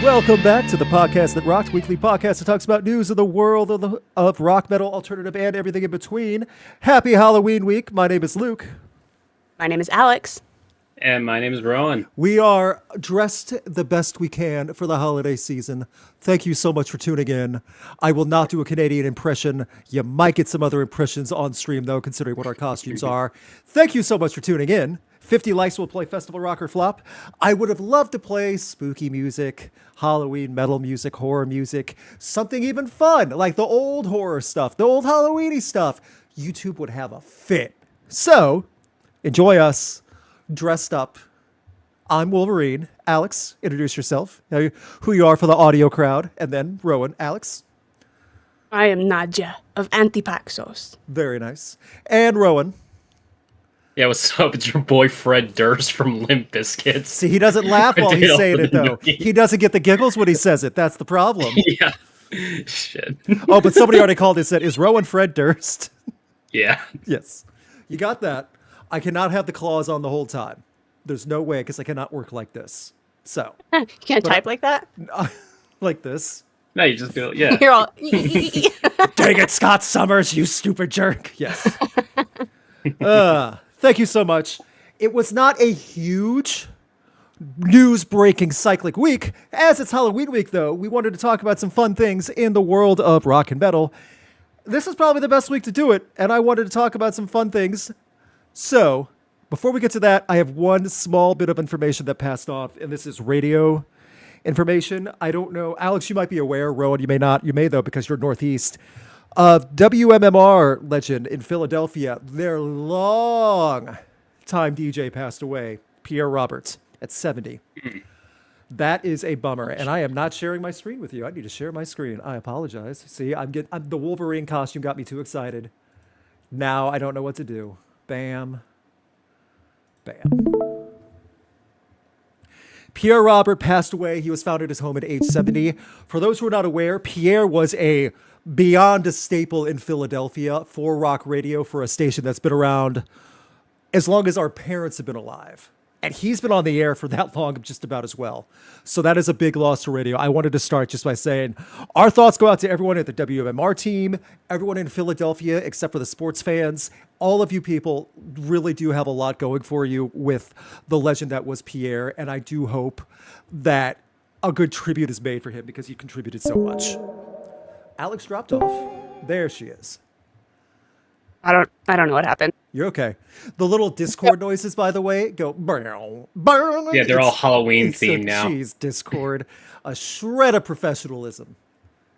Welcome back to the podcast that rocks, weekly podcast that talks about news of the world of rock, metal, alternative, and everything in between. Happy Halloween week. My name is Luke. My name is Alex. And my name is Rowan. We are dressed the best we can for the holiday season. Thank you so much for tuning in. I will not do a Canadian impression. You might get some other impressions on stream, though, considering what our costumes are. Thank you so much for tuning in. 50 likes will play Festival Rock or Flop. I would have loved to play spooky music, Halloween metal music, horror music, something even fun, like the old horror stuff, the old Halloweeny stuff. YouTube would have a fit. So, enjoy us dressed up. I'm Wolverine. Alex, introduce yourself, who you are for the audio crowd, and then Rowan. Alex? I am Nadja of Antipaxos. Very nice. And Rowan. Yeah, what's up? It's your boy Fred Durst from Limp Bizkit. See, he doesn't laugh while he's saying it, though. He doesn't get the giggles when he says it. That's the problem. Yeah. Shit. Oh, but somebody already called and said, is Rowan Fred Durst? Yeah. Yes. You got that. I cannot have the claws on the whole time. There's no way, because I cannot work like this. So. You can't type like that? Like this. No, you just do it. Yeah. You're all... Dang it, Scott Summers, you stupid jerk. Yes. Thank you so much. It was not a huge news-breaking cyclic week. As it's Halloween week, though, we wanted to talk about some fun things in the world of rock and metal. This is probably the best week to do it, and I wanted to talk about some fun things. So, before we get to that, I have one small bit of information that passed off, and this is radio information. I don't know. Alex, you might be aware. Rowan, you may not. You may, though, because you're Northeast. WMMR legend in Philadelphia, their long-time DJ passed away, Pierre Roberts, at 70. That is a bummer, and I am not sharing my screen with you. I need to share my screen. I apologize. See, the Wolverine costume got me too excited. Now I don't know what to do. Bam. Bam. Pierre Robert passed away. He was found at his home at age 70. For those who are not aware, Pierre was beyond a staple in Philadelphia for rock radio, for a station that's been around as long as our parents have been alive. And he's been on the air for that long, just about as well. So that is a big loss to radio. I wanted to start just by saying our thoughts go out to everyone at the WMR team, everyone in Philadelphia, except for the sports fans. All of you people really do have a lot going for you with the legend that was Pierre. And I do hope that a good tribute is made for him, because he contributed so much. Alex dropped off. There she is. I don't know what happened. You're okay. The little Discord noises, by the way, go. Yeah, they're all Halloween themed now. Jeez, Discord, a shred of professionalism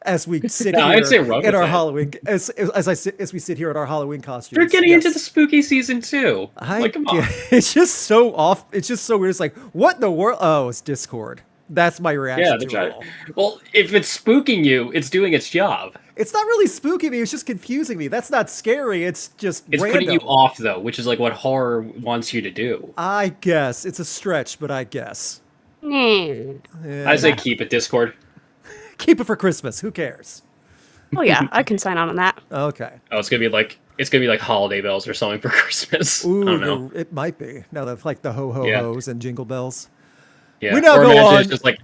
as we sit No, I'd say here wrong in with our that. Halloween as we sit here in our Halloween costumes. They're getting Yes. into the spooky season too. Like, come on. It's just so off. It's just so weird. It's like, what in the world? Oh, it's Discord. That's my reaction Yeah, to it all. well, if it's spooking you, it's doing its job. It's not really spooking me. It's just confusing me. That's not scary. It's just It's random. putting you off, though, which is like what horror wants you to do. I guess. It's a stretch, but I guess. Hmm. I say keep it, Discord. Keep it for Christmas. Who cares? Oh yeah, I can sign on that. Okay. Oh, it's gonna be like Holiday Bells or something for Christmas. Ooh, I don't know. it might be. Now that's like the ho-ho-hos and jingle bells. Yeah. We now or go imagine on. it's just like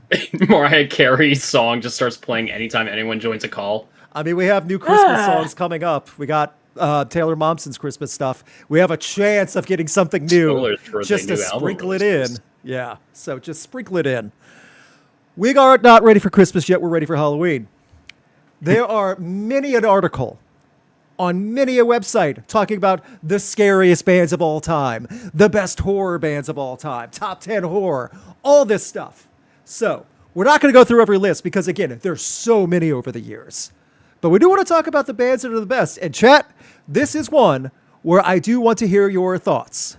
Mariah Carey's song just starts playing anytime anyone joins a call. I mean, we have new Christmas songs coming up. We got Taylor Momsen's Christmas stuff. We have a chance of getting something new Spoilers for just the to new album sprinkle it in. releases. Yeah, so just sprinkle it in. We are not ready for Christmas yet. We're ready for Halloween. There are many an article on many a website talking about the scariest bands of all time, the best horror bands of all time, top 10 horror, all this stuff. So we're not going to go through every list because, again, there's so many over the years. But we do want to talk about the bands that are the best. And chat, this is one where I do want to hear your thoughts.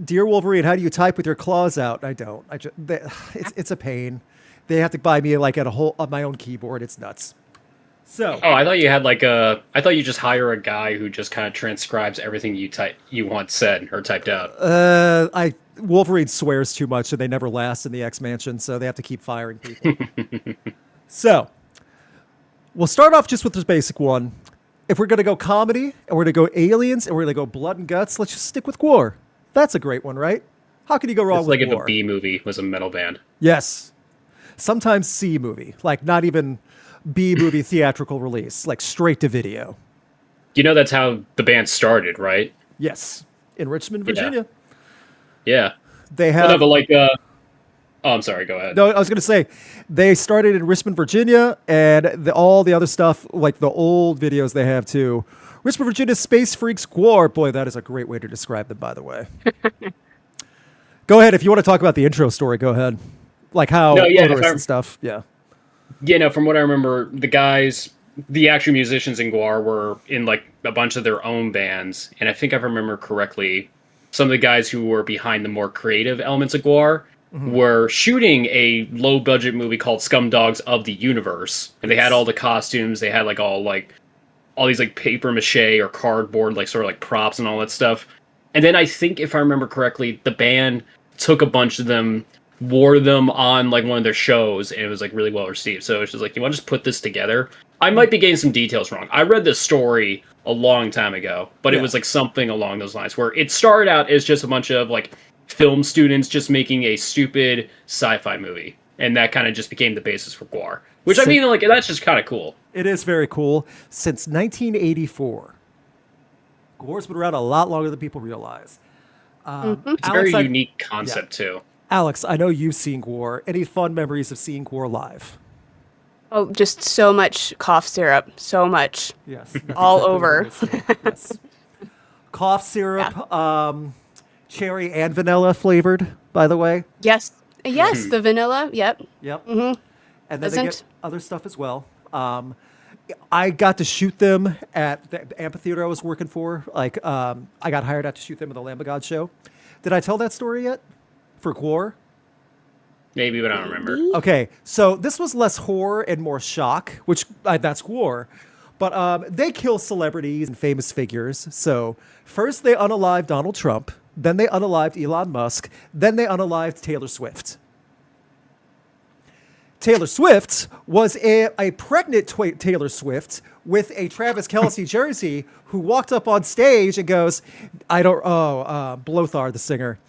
Dear Wolverine, how do you type with your claws out? I don't. It's a pain. They have to buy me like on my own keyboard. It's nuts. So. Oh, I thought you had I thought you just hire a guy who just kind of transcribes everything you once said or typed out. Wolverine swears too much, and they never last in the X Mansion, so they have to keep firing people. So, we'll start off just with this basic one. If we're going to go comedy, and we're going to go aliens, and we're going to go blood and guts, let's just stick with Gwar. That's a great one, right? How can you go wrong It's with like Gwar? if a B movie was a metal band. Yes. sometimes C movie, like not even B movie theatrical release, like straight to video. You know that's how the band started, right? Yes, in Richmond, Yeah. Virginia, Yeah. they Well, no, have. but like, oh, I'm sorry. Go ahead. No, I was going to say they started in Richmond, Virginia, and all the other stuff, like the old videos they have too. Richmond, Virginia, Space Freaks Gwar. Boy, that is a great way to describe them, by the way. Go ahead. If you want to talk about the intro story, go ahead. Like how No, yeah, odorous and stuff. Yeah. Yeah, no, from what I remember, the guys, the actual musicians in Guar were in like a bunch of their own bands. And I think if I remember correctly, some of the guys who were behind the more creative elements of Guar were shooting a low budget movie called Scumdogs of the Universe. And they had all the costumes, they had like all these like paper mache or cardboard, like sort of like props and all that stuff. And then I think if I remember correctly, the band took a bunch of them, wore them on like one of their shows, and it was like really well received. So it's just like, you want to just put this together? I might be getting some details wrong. I read this story a long time ago, but it was like something along those lines where it started out as just a bunch of like film students just making a stupid sci-fi movie. And that kind of just became the basis for Guar. Which I mean, like, that's just kind of cool. It is very cool. Since 1984. Gwar's been around a lot longer than people realize. It's a very unique concept, too. Alex, I know you've seen Gwar. Any fun memories of seeing Gwar live? Oh, just so much cough syrup. So much. Yes. All over. Yes. Cough syrup, cherry and vanilla flavored, by the way. Yes. Yes, the vanilla. Yep. Yep. And then they Isn't- get other stuff as well. I got to shoot them at the amphitheater I was working for. Like, I got hired out to shoot them at the Lamb of God show. Did I tell that story yet? For Gwar? Maybe, but I don't remember. Okay, so this was less horror and more shock, which that's Gwar. But they kill celebrities and famous figures. So first they unalived Donald Trump, then they unalived Elon Musk, then they unalived Taylor Swift. Taylor Swift was a pregnant Taylor Swift with a Travis Kelce jersey who walked up on stage and goes, Blothar, the singer.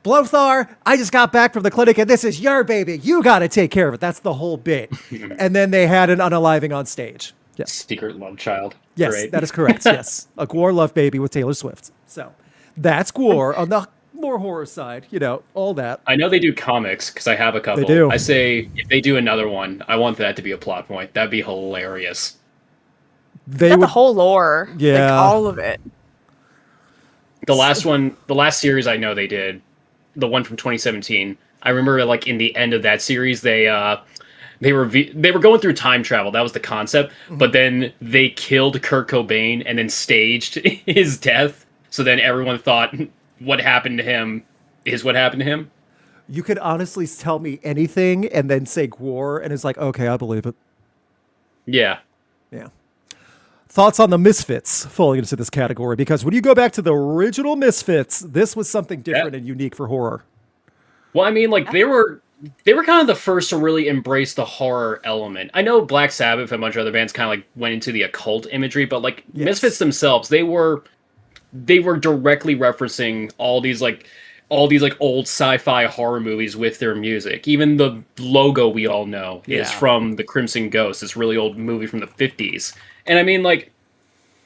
Blothar, I just got back from the clinic and this is your baby. You got to take care of it. That's the whole bit. And then they had an unaliving on stage. Yes. Secret love child. Yes, Great. that is correct. Yes. A Gwar love baby with Taylor Swift. So that's Gwar on the more horror side, all that. I know they do comics because I have a couple. They do. I say if they do another one, I want that to be a plot point. That'd be hilarious. They Got would, the whole lore. Yeah. Like all of it. The last series I know they did, the one from 2017. I remember like in the end of that series, they were going through time travel. That was the concept. But then they killed Kurt Cobain and then staged his death. So then everyone thought what happened to him is what happened to him. you could honestly tell me anything and then say Gwar, and it's like, okay, I believe it. Yeah. Yeah. Thoughts on the Misfits falling into this category? Because when you go back to the original Misfits, this was something different and unique for horror. Well, I mean, like they were kind of the first to really embrace the horror element. I know Black Sabbath and a bunch of other bands kind of like went into the occult imagery, but like Misfits themselves, they were directly referencing all these old sci-fi horror movies with their music. Even the logo we all know is from The Crimson Ghost, this really old movie from the 50s. And I mean, like,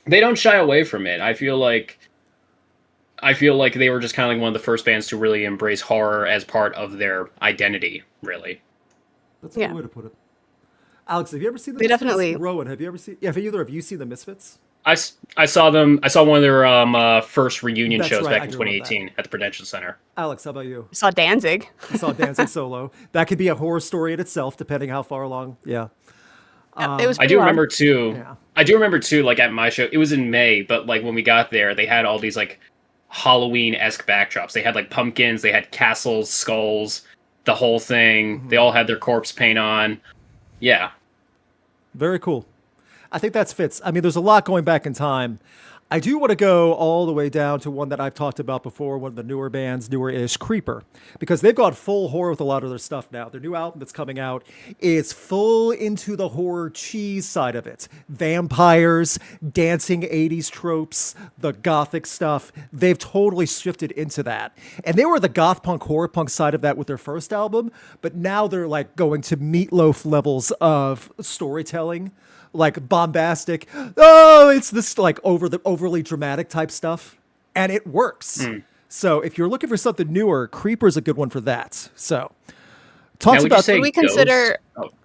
they don't shy away from it. I feel like they were just kind of like one of the first bands to really embrace horror as part of their identity, really. That's a good way to put it. Alex, have you ever seen the They Misfits? definitely- Rowan, have you ever seen? Yeah, have either of you seen the Misfits? I saw them. I saw one of their first reunion That's shows right, back I in do remember 2018 at the Prudential Center. Alex, how about you? I saw Danzig. You saw Dancing Solo. That could be a horror story in itself, depending how far along. Yeah. It was I do pretty wild. remember too. Yeah. I do remember too. Like at my show, it was in May, but like when we got there, they had all these like Halloween-esque backdrops. They had like pumpkins, they had castles, skulls, the whole thing. Mm-hmm. They all had their corpse paint on. Yeah. Very cool. I think that fits. I mean, there's a lot going back in time. I do want to go all the way down to one that I've talked about before, one of the newer bands, newer-ish, Creeper, because they've gone full horror with a lot of their stuff now. Their new album that's coming out is full into the horror cheese side of it. Vampires, dancing 80s tropes, the gothic stuff. They've totally shifted into that. And they were the goth punk, horror punk side of that with their first album, but now they're like going to meatloaf levels of storytelling. Like bombastic, oh, it's this like overly dramatic type stuff, and it works. So if you're looking for something newer, Creeper's a good one for that. So talks Now, about. Would we consider?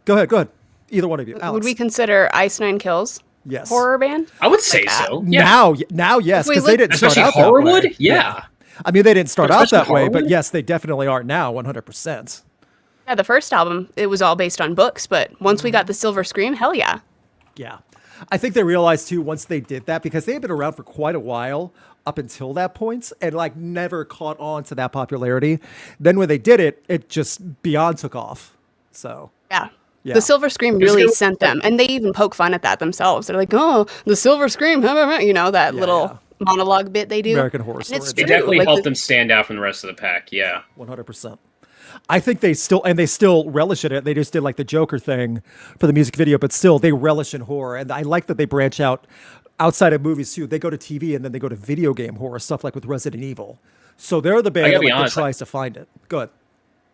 Go ahead. Either one of you. Alex. Would we consider Ice Nine Kills Yes. horror band? I would say Like, so. Yeah. Now, yes, If we because they look- didn't start Especially out that way. Horrorwood? Yeah. I mean, they didn't start out Especially that way, but Horrorwood? yes, they definitely are now, 100%. Yeah, the first album it was all based on books, but once we got the Silver Scream, hell yeah. Yeah. I think they realized too once they did that because they had been around for quite a while up until that point and like never caught on to that popularity. Then when they did it, it just beyond took off. So Yeah. Yeah. The Silver Scream There's really no- sent them, and they even poke fun at that themselves. They're like, "Oh, the Silver Scream," you know that little monologue bit they do. American Horror And Story. it's They It true, definitely like, helped the- them stand out from the rest of the pack. Yeah. 100%. I think they still relish in it. They just did like the Joker thing for the music video, but still they relish in horror. And I like that they branch out outside of movies too. They go to TV and then they go to video game horror stuff like with Resident Evil. So they're the band gotta that be like, that honest, tries to find it. Good.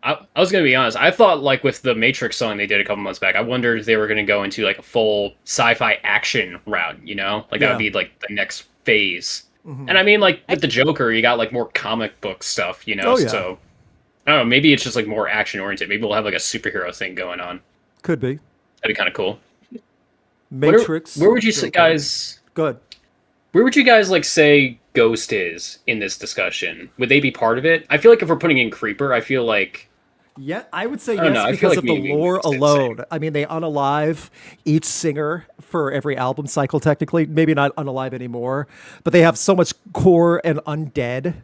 I was going to be honest. I thought, like, with the Matrix song they did a couple months back, I wondered if they were going to go into, like, a full sci-fi action route, you know? Like, that would be, like, the next phase. And I mean, like, with the Joker, you got, like, more comic book stuff, you know? Oh, yeah. So, I don't know, maybe it's just, like, more action-oriented. Maybe we'll have, like, a superhero thing going on. Could be. That'd be kind of cool. Matrix. Where would you Joker. guys... Good. Where would you guys, like, say Ghost is in this discussion? Would they be part of it? I feel like if we're putting in Creeper, I feel like... Yeah, I would say I don't yes know, I feel because like of the maybe lore it's the same. alone. I mean, they unalive each singer for every album cycle, technically. Maybe not unalive anymore, but they have so much core and undead,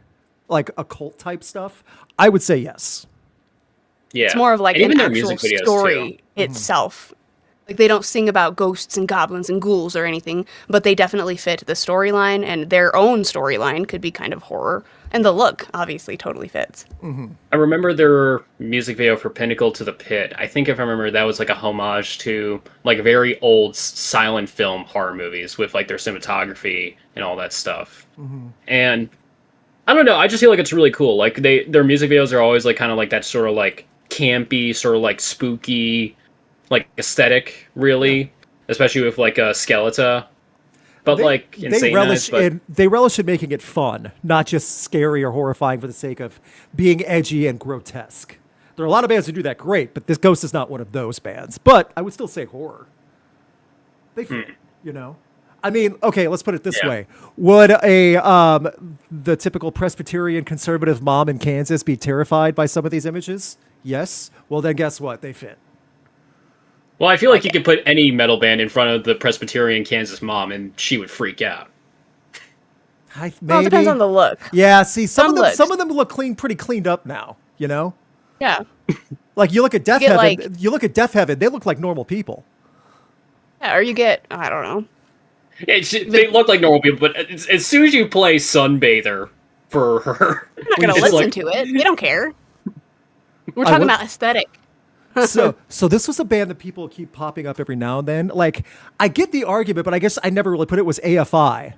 like occult type stuff. I would say yes. Yeah. It's more of like And even an their actual music videos, story too. itself. Like they don't sing about ghosts and goblins and ghouls or anything, but they definitely fit the storyline, and their own storyline could be kind of horror. And the look obviously totally fits. I remember their music video for Pinnacle to the Pit. I think if I remember, that was like a homage to like very old silent film horror movies with like their cinematography and all that stuff. And I don't know, I just feel like it's really cool. Like their music videos are always like kind of like that sort of like campy, sort of like spooky, like aesthetic, really, especially with like a Skeletor. But like insane eyes, but they relish in making it fun, not just scary or horrifying for the sake of being edgy and grotesque. There are a lot of bands who do that great, but this Ghost is not one of those bands. But I would still say horror. They fit, you know. I mean, okay, let's put it this Yeah. way: would the typical Presbyterian conservative mom in Kansas be terrified by some of these images? Yes. Well, then guess what? They fit. well, I feel like you could put any metal band in front of the Presbyterian Kansas mom and she would freak out. Maybe. Well, it depends on the look. Yeah, see, Some looks. some of them look pretty cleaned up now. You know, Yeah. like you look at Death get, Heaven. You look at Death Heaven. They look like normal people. Yeah, or you get, I don't know. They look like normal people, but as soon as you play Sunbather for her, I'm not going to listen to it. We don't care. We're talking would- about aesthetic. So this was a band that people keep popping up every now and then. Like, I get the argument, but I guess I never really put it was AFI.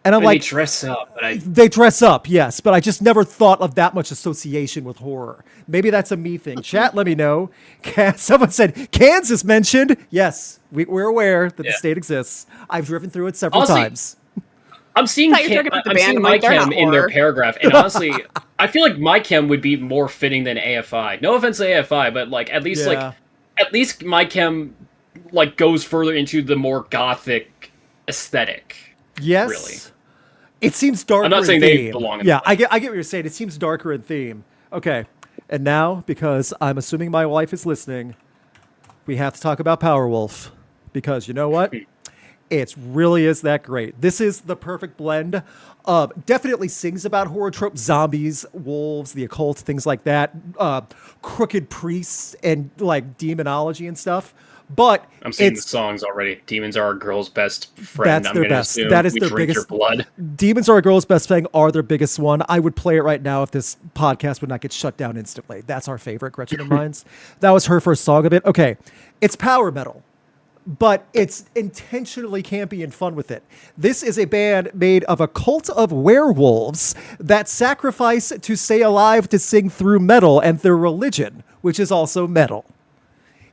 And I'm they like, dress up. But they dress up, yes, but I just never thought of that much association with horror. Maybe that's a me thing. Chat, let me know. Someone said Kansas mentioned. Yes, we're aware that the Yeah. state exists. I've driven through it several Honestly, times. I'm seeing thought you were talking about the I'm band. seeing I'm my like, they're chem not in their horror. paragraph, and honestly, I feel like my chem would be more fitting than AFI. No offense to AFI, but like at least Yeah. my chem like goes further into the more gothic aesthetic. Yes. Really. It seems darker. I'm not in saying they theme. belong in Yeah, the I get what you're saying. It seems darker in theme. Okay. And now, because I'm assuming my wife is listening, we have to talk about Powerwolf. Because you know what? It really is that great. This is the perfect blend of definitely sings about horror tropes, zombies, wolves, the occult, things like that, crooked priests and like demonology and stuff. But I'm seeing the it's songs already. Demons are a girl's best friend. That's I'm their gonna best. assume That is we their drink biggest. your blood. Demons Are a Girl's Best Thing are their biggest one. I would play it right now if this podcast would not get shut down instantly. That's our favorite, Gretchen of Mines. That was her first song of it. Okay, it's power metal, but it's intentionally campy and fun with it. This is a band made of a cult of werewolves that sacrifice to stay alive to sing through metal and their religion, which is also metal.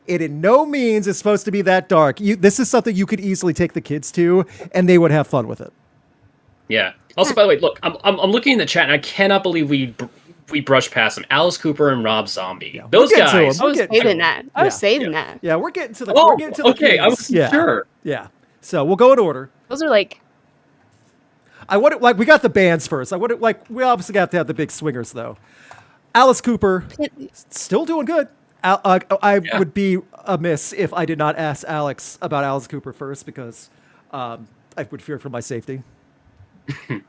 It in no means is supposed to be that dark. This is something you could easily take the kids to, and they would have fun with it. Yeah. Also, by the way, look, I'm looking in the chat, and I cannot believe we brushed past them. Alice Cooper and Rob Zombie. Yeah, Those we'll get to guys. them. I was saving that. I was saving that. Yeah, we're getting to the. Oh, we're getting to the okay. I kings. wasn't sure. Yeah. So we'll go in order. Those are like I want it, like we got the bands first. I want it, like we obviously got to have the big swingers though. Alice Cooper, still doing good. I would be amiss if I did not ask Alex about Alice Cooper first because I would fear for my safety. I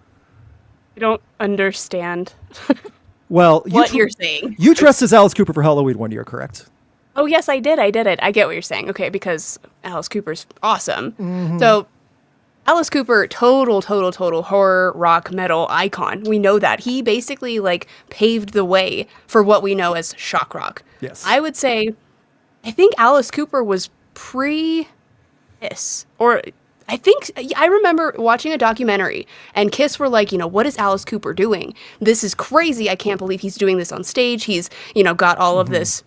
don't understand Well, what you're saying. You dressed as Alice Cooper for Halloween one year, correct? Oh, yes, I did. I did it. I get what you're saying. Okay, because Alice Cooper's awesome. So, Alice Cooper, total horror, rock, metal icon. We know that. He basically, like, paved the way for what we know as shock rock. Yes. I would say, I think Alice Cooper was pre-Kiss. Or, I remember watching a documentary, and Kiss were like, what is Alice Cooper doing? This is crazy. I can't believe he's doing this on stage. He's, got all of this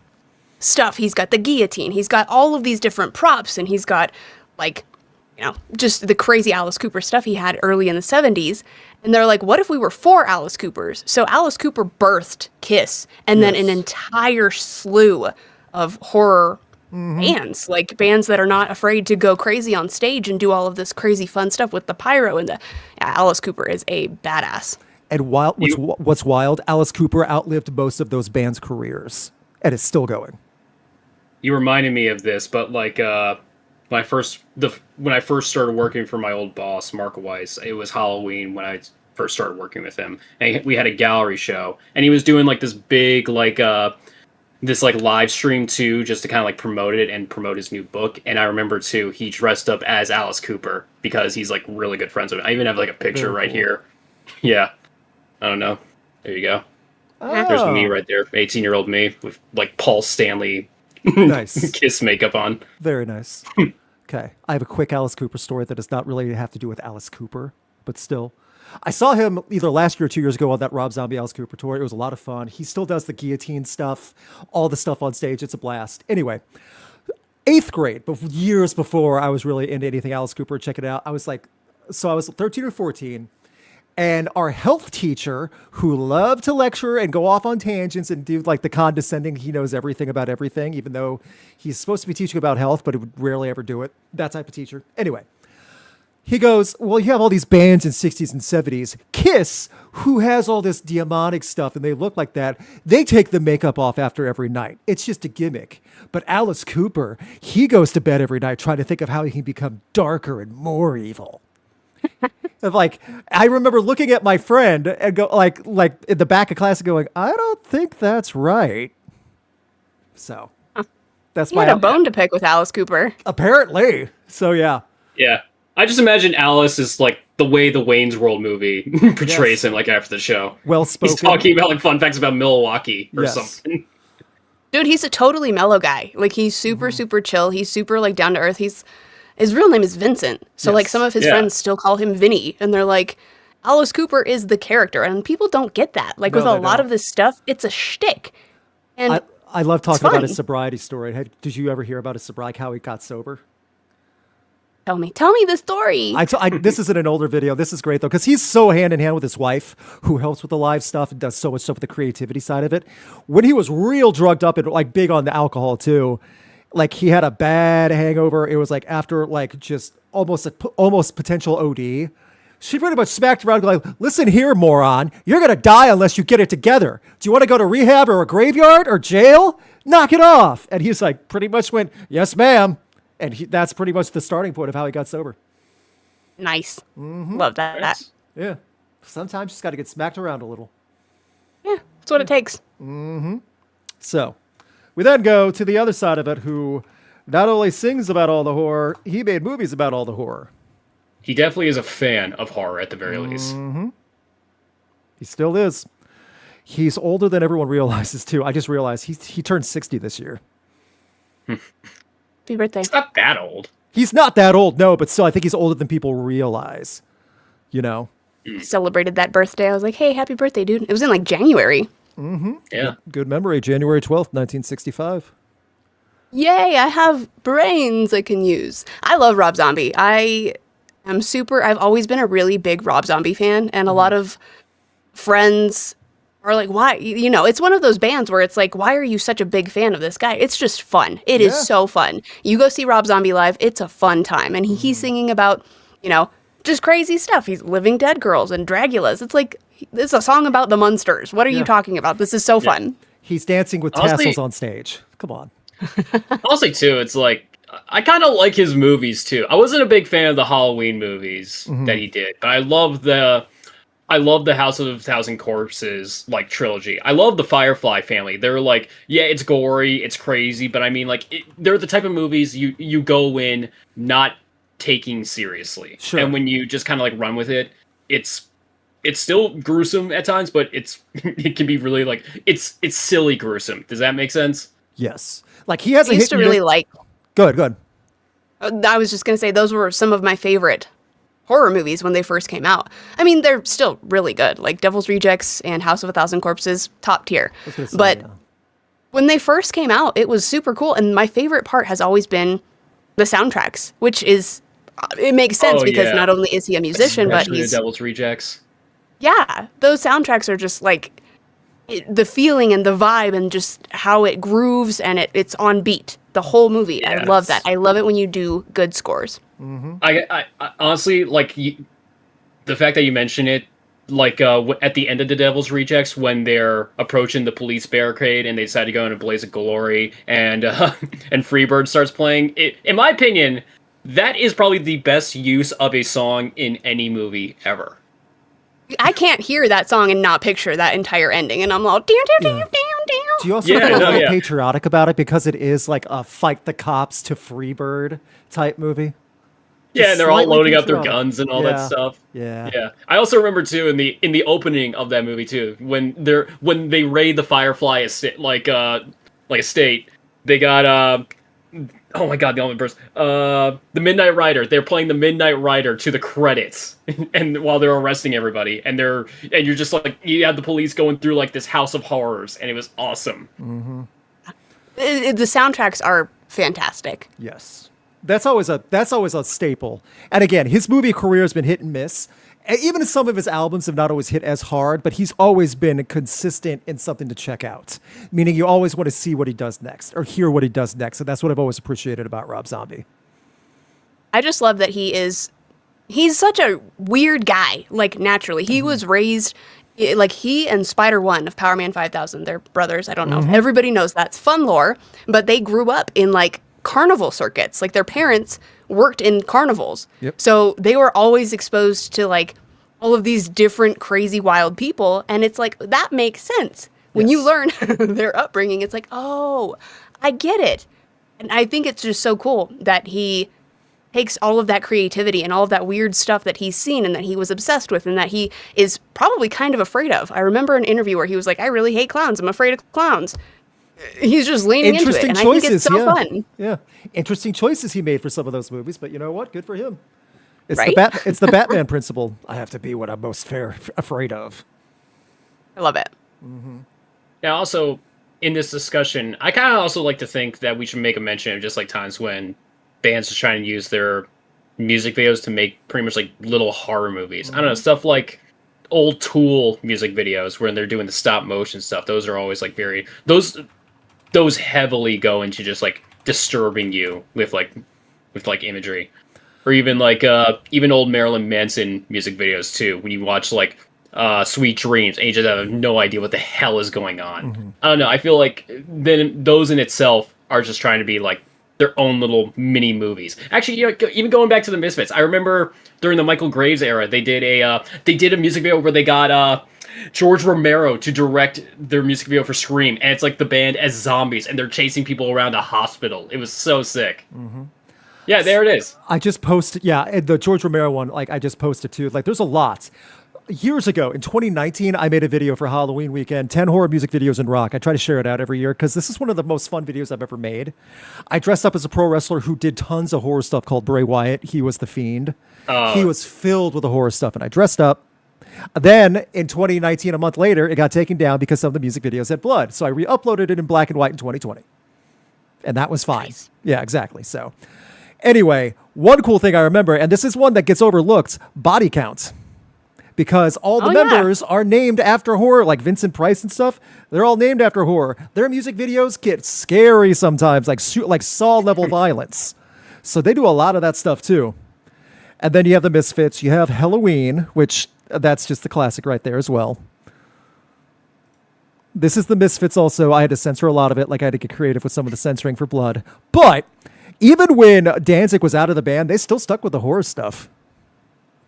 stuff. He's got the guillotine. He's got all of these different props, and he's got like, just the crazy Alice Cooper stuff he had early in the 70s. And they're like, what if we were four Alice Coopers? So Alice Cooper birthed Kiss, and then an entire slew of horror bands, like bands that are not afraid to go crazy on stage and do all of this crazy fun stuff with the pyro and the. Yeah, Alice Cooper is a badass. And what's wild, Alice Cooper outlived most of those bands' careers, and is still going. You reminded me of this, but like when I first started working for my old boss, Mark Weiss, it was Halloween when I first started working with him, and we had a gallery show, and he was doing like this big this live stream too, just to kind of like promote it and promote his new book. And I remember too, he dressed up as Alice Cooper because he's like really good friends with him. I even have like a picture right here. Yeah, I don't know. There you go. Oh. There's me right there, 18-year-old me with like Paul Stanley Nice. Kiss makeup on. Very nice. Okay. I have a quick Alice Cooper story that does not really have to do with Alice Cooper, but still. I saw him either last year or 2 years ago on that Rob Zombie Alice Cooper tour. It was a lot of fun. He still does the guillotine stuff, all the stuff on stage. It's a blast. Anyway, 8th grade, but years before I was really into anything Alice Cooper, check it out. I was 13 or 14. And our health teacher, who loved to lecture and go off on tangents and do like the condescending, he knows everything about everything, even though he's supposed to be teaching about health, but he would rarely ever do it. That type of teacher. Anyway, he goes, well, you have all these bands in 60s and 70s. Kiss, who has all this demonic stuff and they look like that, they take the makeup off after every night. It's just a gimmick. But Alice Cooper, he goes to bed every night trying to think of how he can become darker and more evil. Like, I remember looking at my friend and go like in the back of class and going, I don't think that's right. So that's You had a bone to pick with Alice Cooper. Apparently. So yeah. Yeah. I just imagine Alice is like the way the Wayne's World movie portrays him like after the show. Well spoken. He's talking about like fun facts about Milwaukee or Yes. something. Dude, he's a totally mellow guy. Like, he's super chill. He's super, like, down to earth. His real name is Vincent. So, like, Yes. some of his friends still call him Vinny. And they're like, Alice Cooper is the character. And people don't get that. Like, No, with a they lot don't. of this stuff, it's a shtick. And I love talking about fun. his sobriety story. Did you ever hear about his sobriety, how he got sober? tell me the story. This isn't an older video. This is great, though, because he's so hand in hand with his wife, who helps with the live stuff and does so much stuff with the creativity side of it. When he was real drugged up and like big on the alcohol, too, like he had a bad hangover. It was like after like just almost potential OD. She pretty much smacked around like, listen here, moron. You're going to die unless you get it together. Do you want to go to rehab or a graveyard or jail? Knock it off. And he's like pretty much went, yes, ma'am. And that's pretty much the starting point of how he got sober. Nice. Love that. Nice. Yeah. Sometimes you just got to get smacked around a little. Yeah, that's what it takes. So we then go to the other side of it, who not only sings about all the horror, he made movies about all the horror. He definitely is a fan of horror at the very least. He still is. He's older than everyone realizes, too. I just realized he turned 60 this year. Happy birthday. It's not that old. He's not that old, no, but still, I think he's older than people realize. You know? Celebrated that birthday. I was like, hey, happy birthday, dude. It was in like January. Yeah. Good memory. January 12th, 1965. Yay, I have brains I can use. I love Rob Zombie. I've always been a really big Rob Zombie fan, and a lot of friends are like, why? You know, it's one of those bands where it's like, why are you such a big fan of this guy? It's just fun. It is so fun. You go see Rob Zombie live, it's a fun time. And he's singing about, you know, just crazy stuff. He's living dead girls and Dragulas. It's like, it's a song about the Munsters. What are you talking about? This is so fun. He's dancing with tassels on stage. Come on. Honestly, too, it's like, I kind of like his movies, too. I wasn't a big fan of the Halloween movies that he did, but I love the House of a Thousand Corpses, like, trilogy. I love the Firefly family. They're like, yeah, it's gory, it's crazy, but I mean, like, they're the type of movies you go in not taking seriously. Sure. And when you just kind of, like, run with it, it's still gruesome at times, but it can be really, like, it's silly gruesome. Does that make sense? Yes. Like, he has I used to really like... Good. I was just going to say, those were some of my favorite horror movies when they first came out. I mean, they're still really good. Like Devil's Rejects and House of a Thousand Corpses, top tier. But when they first came out, it was super cool. And my favorite part has always been the soundtracks, which is, it makes sense because not only is he a musician, but he's... the Devil's Rejects. Yeah, those soundtracks are just like the feeling and the vibe and just how it grooves and it's on beat. The whole movie. Yes. I love that. I love it when you do good scores. I honestly, like, the fact that you mention it, like, at the end of the Devil's Rejects, when they're approaching the police barricade and they decide to go in a blaze of glory, and Freebird starts playing, in my opinion, that is probably the best use of a song in any movie ever. I can't hear that song and not picture that entire ending, and I'm all down. Do you also feel a little patriotic about it because it is like a fight the cops to Freebird type movie? Yeah, and they're all loading up their guns and all that stuff. Yeah. I also remember too in the opening of that movie too, when they raid the Firefly estate, like estate, they got oh my god, the only verse. The Midnight Rider. They're playing the Midnight Rider to the credits, and while they're arresting everybody, and you're just like, you have the police going through like this house of horrors, and it was awesome. The soundtracks are fantastic. Yes, that's always a staple. And again, his movie career has been hit and miss. Even some of his albums have not always hit as hard, but he's always been consistent in something to check out. Meaning you always want to see what he does next or hear what he does next. And that's what I've always appreciated about Rob Zombie. I just love that he's such a weird guy, like naturally. He was raised, like he and Spider-1 of Power Man 5000, they're brothers. I don't know if everybody knows that's fun lore, but they grew up in like carnival circuits. Like their parents worked in carnivals. Yep. So they were always exposed to like all of these different crazy wild people. And it's like, that makes sense. When you learn their upbringing, it's like, oh, I get it. And I think it's just so cool that he takes all of that creativity and all of that weird stuff that he's seen and that he was obsessed with and that he is probably kind of afraid of. I remember an interview where he was like, I really hate clowns. I'm afraid of clowns. He's just leaning into it, and I think it's so fun. Yeah, interesting choices he made for some of those movies, but you know what? Good for him. It's right? It's the Batman principle. I have to be what I'm most afraid of. I love it. Now, also in this discussion, I kind of also like to think that we should make a mention of just like times when bands are trying to use their music videos to make pretty much like little horror movies. I don't know, stuff like old Tool music videos when they're doing the stop motion stuff. Those are always like those heavily go into just like disturbing you with like imagery, or even like even old Marilyn Manson music videos too. When you watch like Sweet Dreams, and you just have no idea what the hell is going on. I don't know. I feel like then those in itself are just trying to be like their own little mini movies. Actually, even going back to the Misfits, I remember during the Michael Graves era, they did a music video where they got George Romero to direct their music video for Scream, and it's like the band as zombies, and they're chasing people around a hospital. It was so sick. Mm-hmm. Yeah, there it is. I just posted, the George Romero one, like I just posted too. Like there's a lot. Years ago, in 2019, I made a video for Halloween weekend, 10 horror music videos in rock. I try to share it out every year because this is one of the most fun videos I've ever made. I dressed up as a pro wrestler who did tons of horror stuff called Bray Wyatt. He was the Fiend. He was filled with the horror stuff, and I dressed up. Then in 2019, a month later, it got taken down because some of the music videos had blood. So I re-uploaded it in black and white in 2020. And that was fine. Nice. Yeah, exactly. So anyway, one cool thing I remember, and this is one that gets overlooked, body count. Because all the members are named after horror, like Vincent Price and stuff. They're all named after horror. Their music videos get scary sometimes, like Saw level violence. So they do a lot of that stuff too. And then you have the Misfits. You have Halloween, which that's just the classic right there as well. This is the Misfits also. I had to censor a lot of it. Like I had to get creative with some of the censoring for blood. But even when Danzig was out of the band, they still stuck with the horror stuff.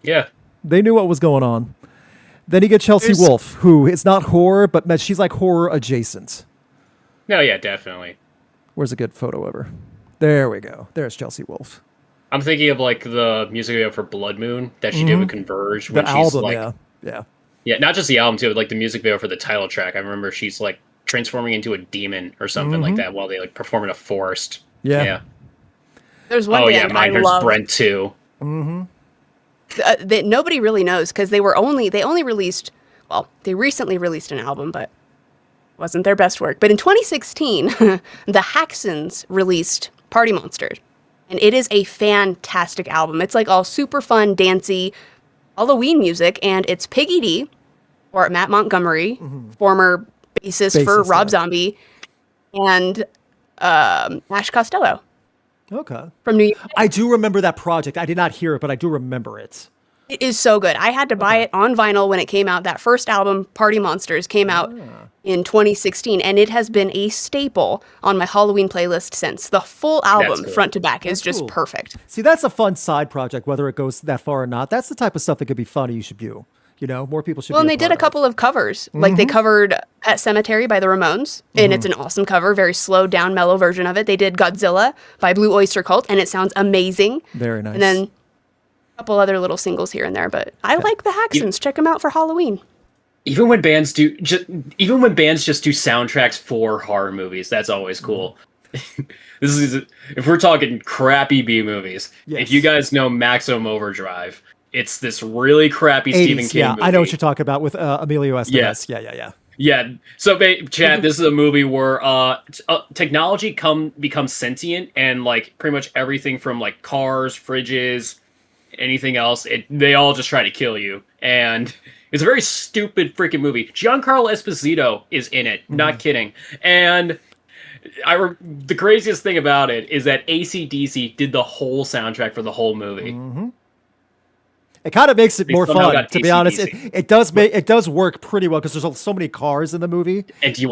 Yeah. They knew what was going on. Then you get Chelsea Wolfe, who is not horror, but she's like horror adjacent. No, yeah, definitely. Where's a good photo of her? There we go. There's Chelsea Wolfe. I'm thinking of like the music video for Blood Moon that she did with Converge. When the she's album, like, yeah, not just the album too, but like the music video for the title track. I remember she's like transforming into a demon or something like that while they like perform in a forest. Yeah. There's one band I there's love. Brent too. Mm-hmm. That nobody really knows because they only released, they recently released an album, but wasn't their best work. But in 2016, the Haxons released Party Monsters, and it is a fantastic album. It's like all super fun, dancey Halloween music, and it's Piggy D, or Matt Montgomery, former bassist for Rob Zombie, and Ash Costello. Okay. From New York. I do remember that project. I did not hear it, but I do remember it. It is so good. I had to buy it on vinyl when it came out. That first album, Party Monsters, came out in 2016, and it has been a staple on my Halloween playlist since. The full album, front to back, is just perfect. See, that's a fun side project, whether it goes that far or not. That's the type of stuff that could be funny. You should view. You know, more people should. Well, and they did a couple of covers. Like they covered Pet Cemetery by the Ramones, and it's an awesome cover, very slowed down, mellow version of it. They did Godzilla by Blue Oyster Cult, and it sounds amazing. Very nice. And then a couple other little singles here and there, but I like the Haxons. Check them out for Halloween. Even when bands just do soundtracks for horror movies, that's always cool. This is if we're talking crappy B movies. Yes. If you guys know Maximum Overdrive. It's this really crappy 80s, Stephen King movie. I know what you're talking about with Emilio Estevez. Yeah. So, Chad, this is a movie where technology becomes sentient, and like pretty much everything from like cars, fridges, anything else, they all just try to kill you. And it's a very stupid freaking movie. Giancarlo Esposito is in it. Not kidding. And the craziest thing about it is that AC/DC did the whole soundtrack for the whole movie. It kind of makes it more fun, to be honest. It does work pretty well because there's so many cars in the movie. And do you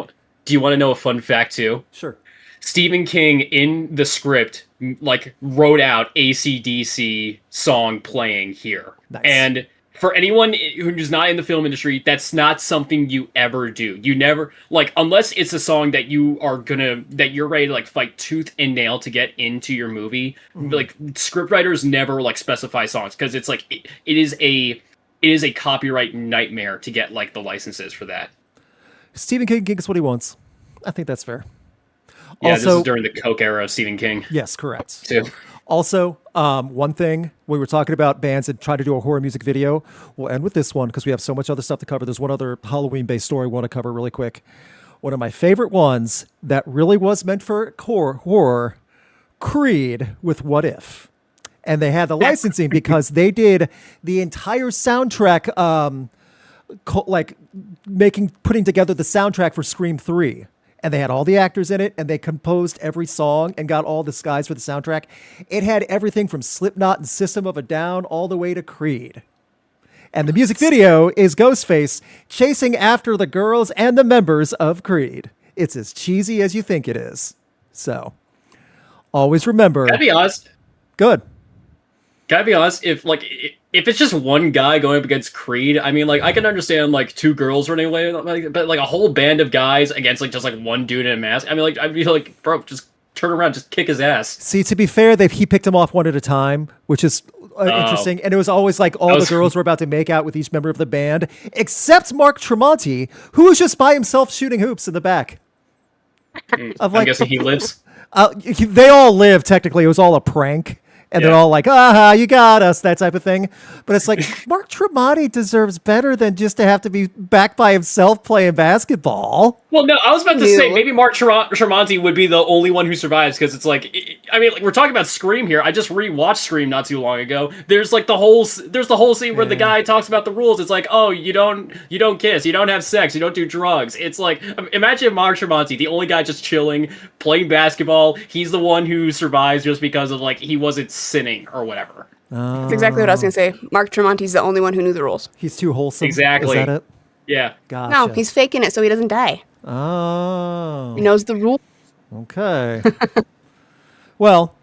want to know a fun fact too? Sure. Stephen King in the script like wrote out AC/DC song playing here. Nice. And for anyone who's not in the film industry, that's not something you ever do. You never, like, unless it's a song that you're ready to like fight tooth and nail to get into your movie. Like scriptwriters never like specify songs because it's like it is a copyright nightmare to get like the licenses for that. Stephen King gets what he wants. I think that's fair. Yeah, this is during the Coke era of Stephen King. Yes, correct. Too. Also, one thing, we were talking about bands that try to do a horror music video. We'll end with this one because we have so much other stuff to cover. There's one other Halloween-based story I want to cover really quick. One of my favorite ones that really was meant for horror, Creed with What If. And they had the licensing because they did the entire soundtrack, putting together the soundtrack for Scream 3. And they had all the actors in it, and they composed every song and got all the guys for the soundtrack. It had everything from Slipknot and System of a Down all the way to Creed. And the music video is Ghostface chasing after the girls and the members of Creed. It's as cheesy as you think it is. So, Always remember. Gotta be honest. Good. Gotta be honest. If it's just one guy going up against Creed, I mean, like I can understand like two girls running away, but like a whole band of guys against like just like one dude in a mask. I mean, like I'd be like, bro, just turn around, just kick his ass. See, to be fair, he picked them off one at a time, which is interesting. And it was always like all the girls were about to make out with each member of the band, except Mark Tremonti, who was just by himself shooting hoops in the back. I'm guessing he lives. They all live, technically. It was all a prank. And they're all like, aha, you got us, that type of thing. But it's like, Mark Tremonti deserves better than just to have to be back by himself playing basketball. Well, no, I was about to say, maybe Mark Tremonti would be the only one who survives, because it's like, I mean, like, we're talking about Scream here. I just rewatched Scream not too long ago. There's like the whole scene where the guy talks about the rules. It's like, oh, you don't kiss, you don't have sex, you don't do drugs. It's like, imagine Mark Tremonti, the only guy just chilling, playing basketball. He's the one who survives just because of like, he wasn't sinning or whatever. That's exactly what I was going to say. Mark Tremonti's the only one who knew the rules. He's too wholesome. Exactly. Is that it? Yeah. Gotcha. No, he's faking it so he doesn't die. Oh. He knows the rules. Okay. Well,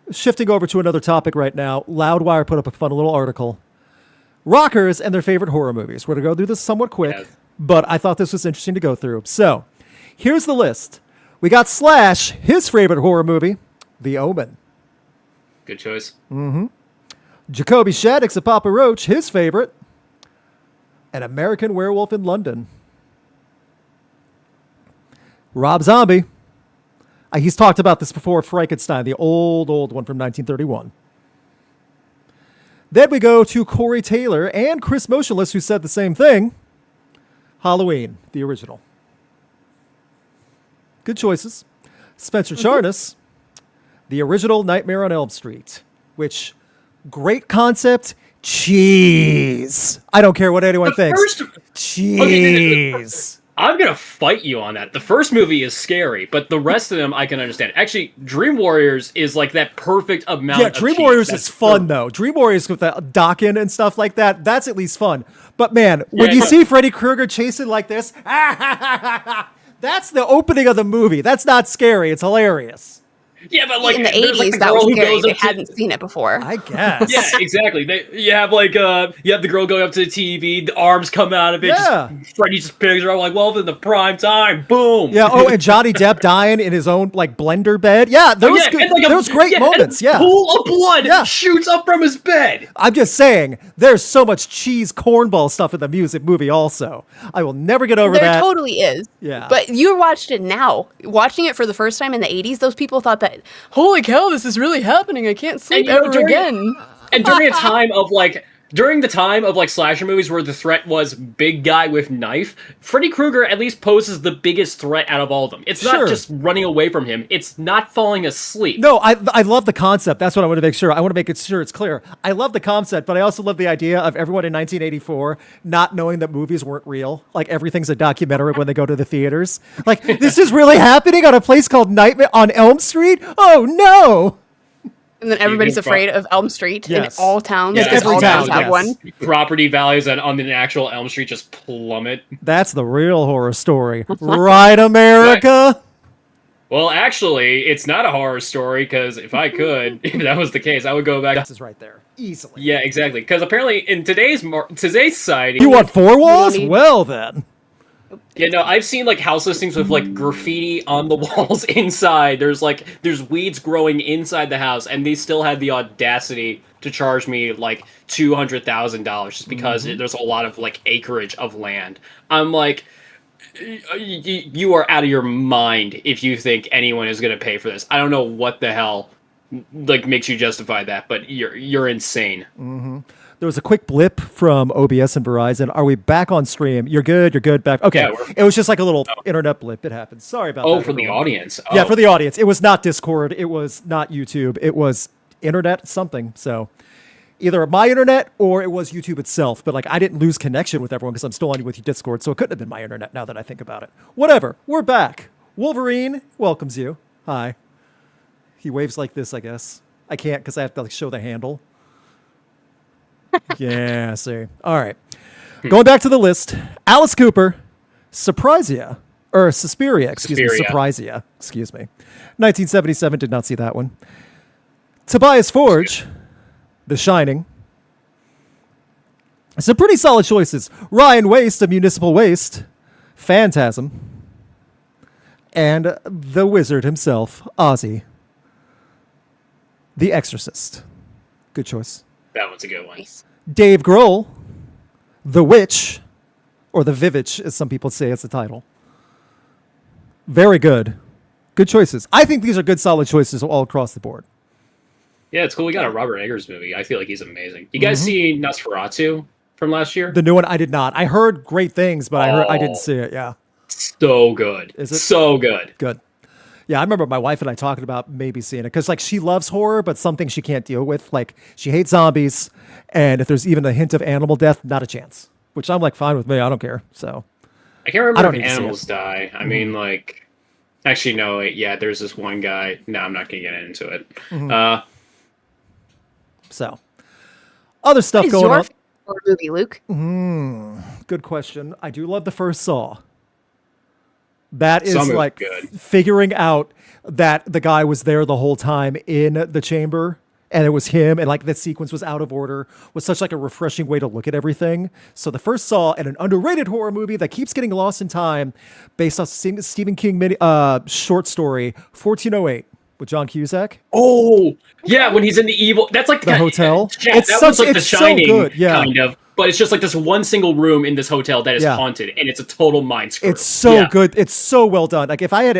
shifting over to another topic right now, Loudwire put up a fun little article. Rockers and their favorite horror movies. We're going to go through this somewhat quick, but I thought this was interesting to go through. So, here's the list. We got Slash, his favorite horror movie, The Omen. Good choice. Mm-hmm. Jacoby Shaddix of Papa Roach, his favorite, An American Werewolf in London. Rob Zombie. He's talked about this before, Frankenstein, the old one from 1931. Then we go to Corey Taylor and Chris Motionless, who said the same thing. Halloween, the original. Good choices. Spencer Charnas, the original Nightmare on Elm Street, which, great concept, cheese. I don't care what anyone thinks. Cheese. I'm going to fight you on that. The first movie is scary, but the rest of them I can understand. Actually, Dream Warriors is like that perfect amount of Dream cheese. Warriors is fun, though. Dream Warriors with the Dokken and stuff like that, that's at least fun. But man, when you see Freddy Krueger chasing like this, that's the opening of the movie. That's not scary. It's hilarious. Yeah, but like in the 80s, like that was scary. They hadn't seen it before. I guess. Yeah, exactly. You have the girl going up to the TV, the arms come out of it. Yeah. Freddy just picks her up like, well, in the prime time, boom. Yeah. Oh, and Johnny Depp dying in his own like blender bed. Yeah, those great moments. Yeah. A pool of blood shoots up from his bed. I'm just saying, there's so much cheese cornball stuff in the movie. Also, I will never get over that. There totally is. Yeah. But you watched it now. Watching it for the first time in the 80s, those people thought that, holy cow, this is really happening. I can't sleep ever again. And during the time of slasher movies where the threat was big guy with knife, Freddy Krueger at least poses the biggest threat out of all of them. It's not just running away from him. It's not falling asleep. No, I love the concept. That's what I want to make sure. I want to make sure it's clear. I love the concept, but I also love the idea of everyone in 1984 not knowing that movies weren't real. Like everything's a documentary when they go to the theaters. Like, this is really happening on a place called Nightmare on Elm Street? Oh, no. And then everybody's afraid of Elm Street in all towns. Yeah, because all towns have one. Property values on the actual Elm Street just plummet. That's the real horror story. Right, America? Right. Well, actually, it's not a horror story, because if I could, if that was the case, I would go back. This is right there. Easily. Yeah, exactly. Because apparently in today's society... You want four walls? Well, then. Yeah, no, I've seen like house listings with like graffiti on the walls inside. There's weeds growing inside the house, and they still had the audacity to charge me like $200,000 just because there's a lot of like acreage of land. I'm like, you are out of your mind if you think anyone is going to pay for this. I don't know what the hell like makes you justify that, but you're insane. Mm-hmm. There was a quick blip from OBS and Verizon. Are we back on stream? You're good. Back. Okay. Yeah, it was just like a little internet blip. It happened. Sorry about that. Oh, for the audience. Yeah, for the audience. It was not Discord. It was not YouTube. It was internet something. So either my internet or it was YouTube itself. But like I didn't lose connection with everyone because I'm still on with Discord. So it couldn't have been my internet now that I think about it. Whatever. We're back. Wolverine welcomes you. Hi. He waves like this, I guess. I can't because I have to like show the handle. Yeah, see. All right. Going back to the list. Alice Cooper, Surprise Ya, Or Suspiria, excuse me. Suspiria. Surprisea, excuse me. 1977, did not see that one. Tobias Forge, The Shining. Some pretty solid choices. Ryan Waste of Municipal Waste, Phantasm, and the wizard himself, Ozzy, The Exorcist. Good choice. That one's a good one. Nice. Dave Grohl, The Witch, or The Vivitch, as some people say it's the title. Very good. Good choices. I think these are good, solid choices all across the board. Yeah, it's cool. We got a Robert Eggers movie. I feel like he's amazing. You guys see Nosferatu from last year? The new one, I did not. I heard great things, but I didn't see it. Yeah. So good. Is it? So good. Good. Yeah, I remember my wife and I talking about maybe seeing it because, like, she loves horror, but something she can't deal with. Like, she hates zombies, and if there's even a hint of animal death, not a chance. Which I'm like, fine with me. I don't care. So I can't I remember don't if need to see animals it. die. I mean, like, actually, no. Wait, yeah, there's this one guy. No, I'm not gonna get into it. So other stuff What is going your on. favorite horror movie, Luke? Good question. I do love the first Saw. That is Saw movie's like good. figuring out that the guy was there the whole time in the chamber and it was him and like the sequence was out of order was such like a refreshing way to look at everything. So the first Saw and an underrated horror movie that keeps getting lost in time based on Stephen King short story 1408 with John Cusack. Oh, yeah, when he's in the evil. That's like The hotel? Yeah, It's that was such- like The it's so Shining, good, yeah. kind of. But it's just like this one single room in this hotel that is Yeah. haunted, and it's a total mind screw. It's so Yeah. good. It's so well done. Like if I had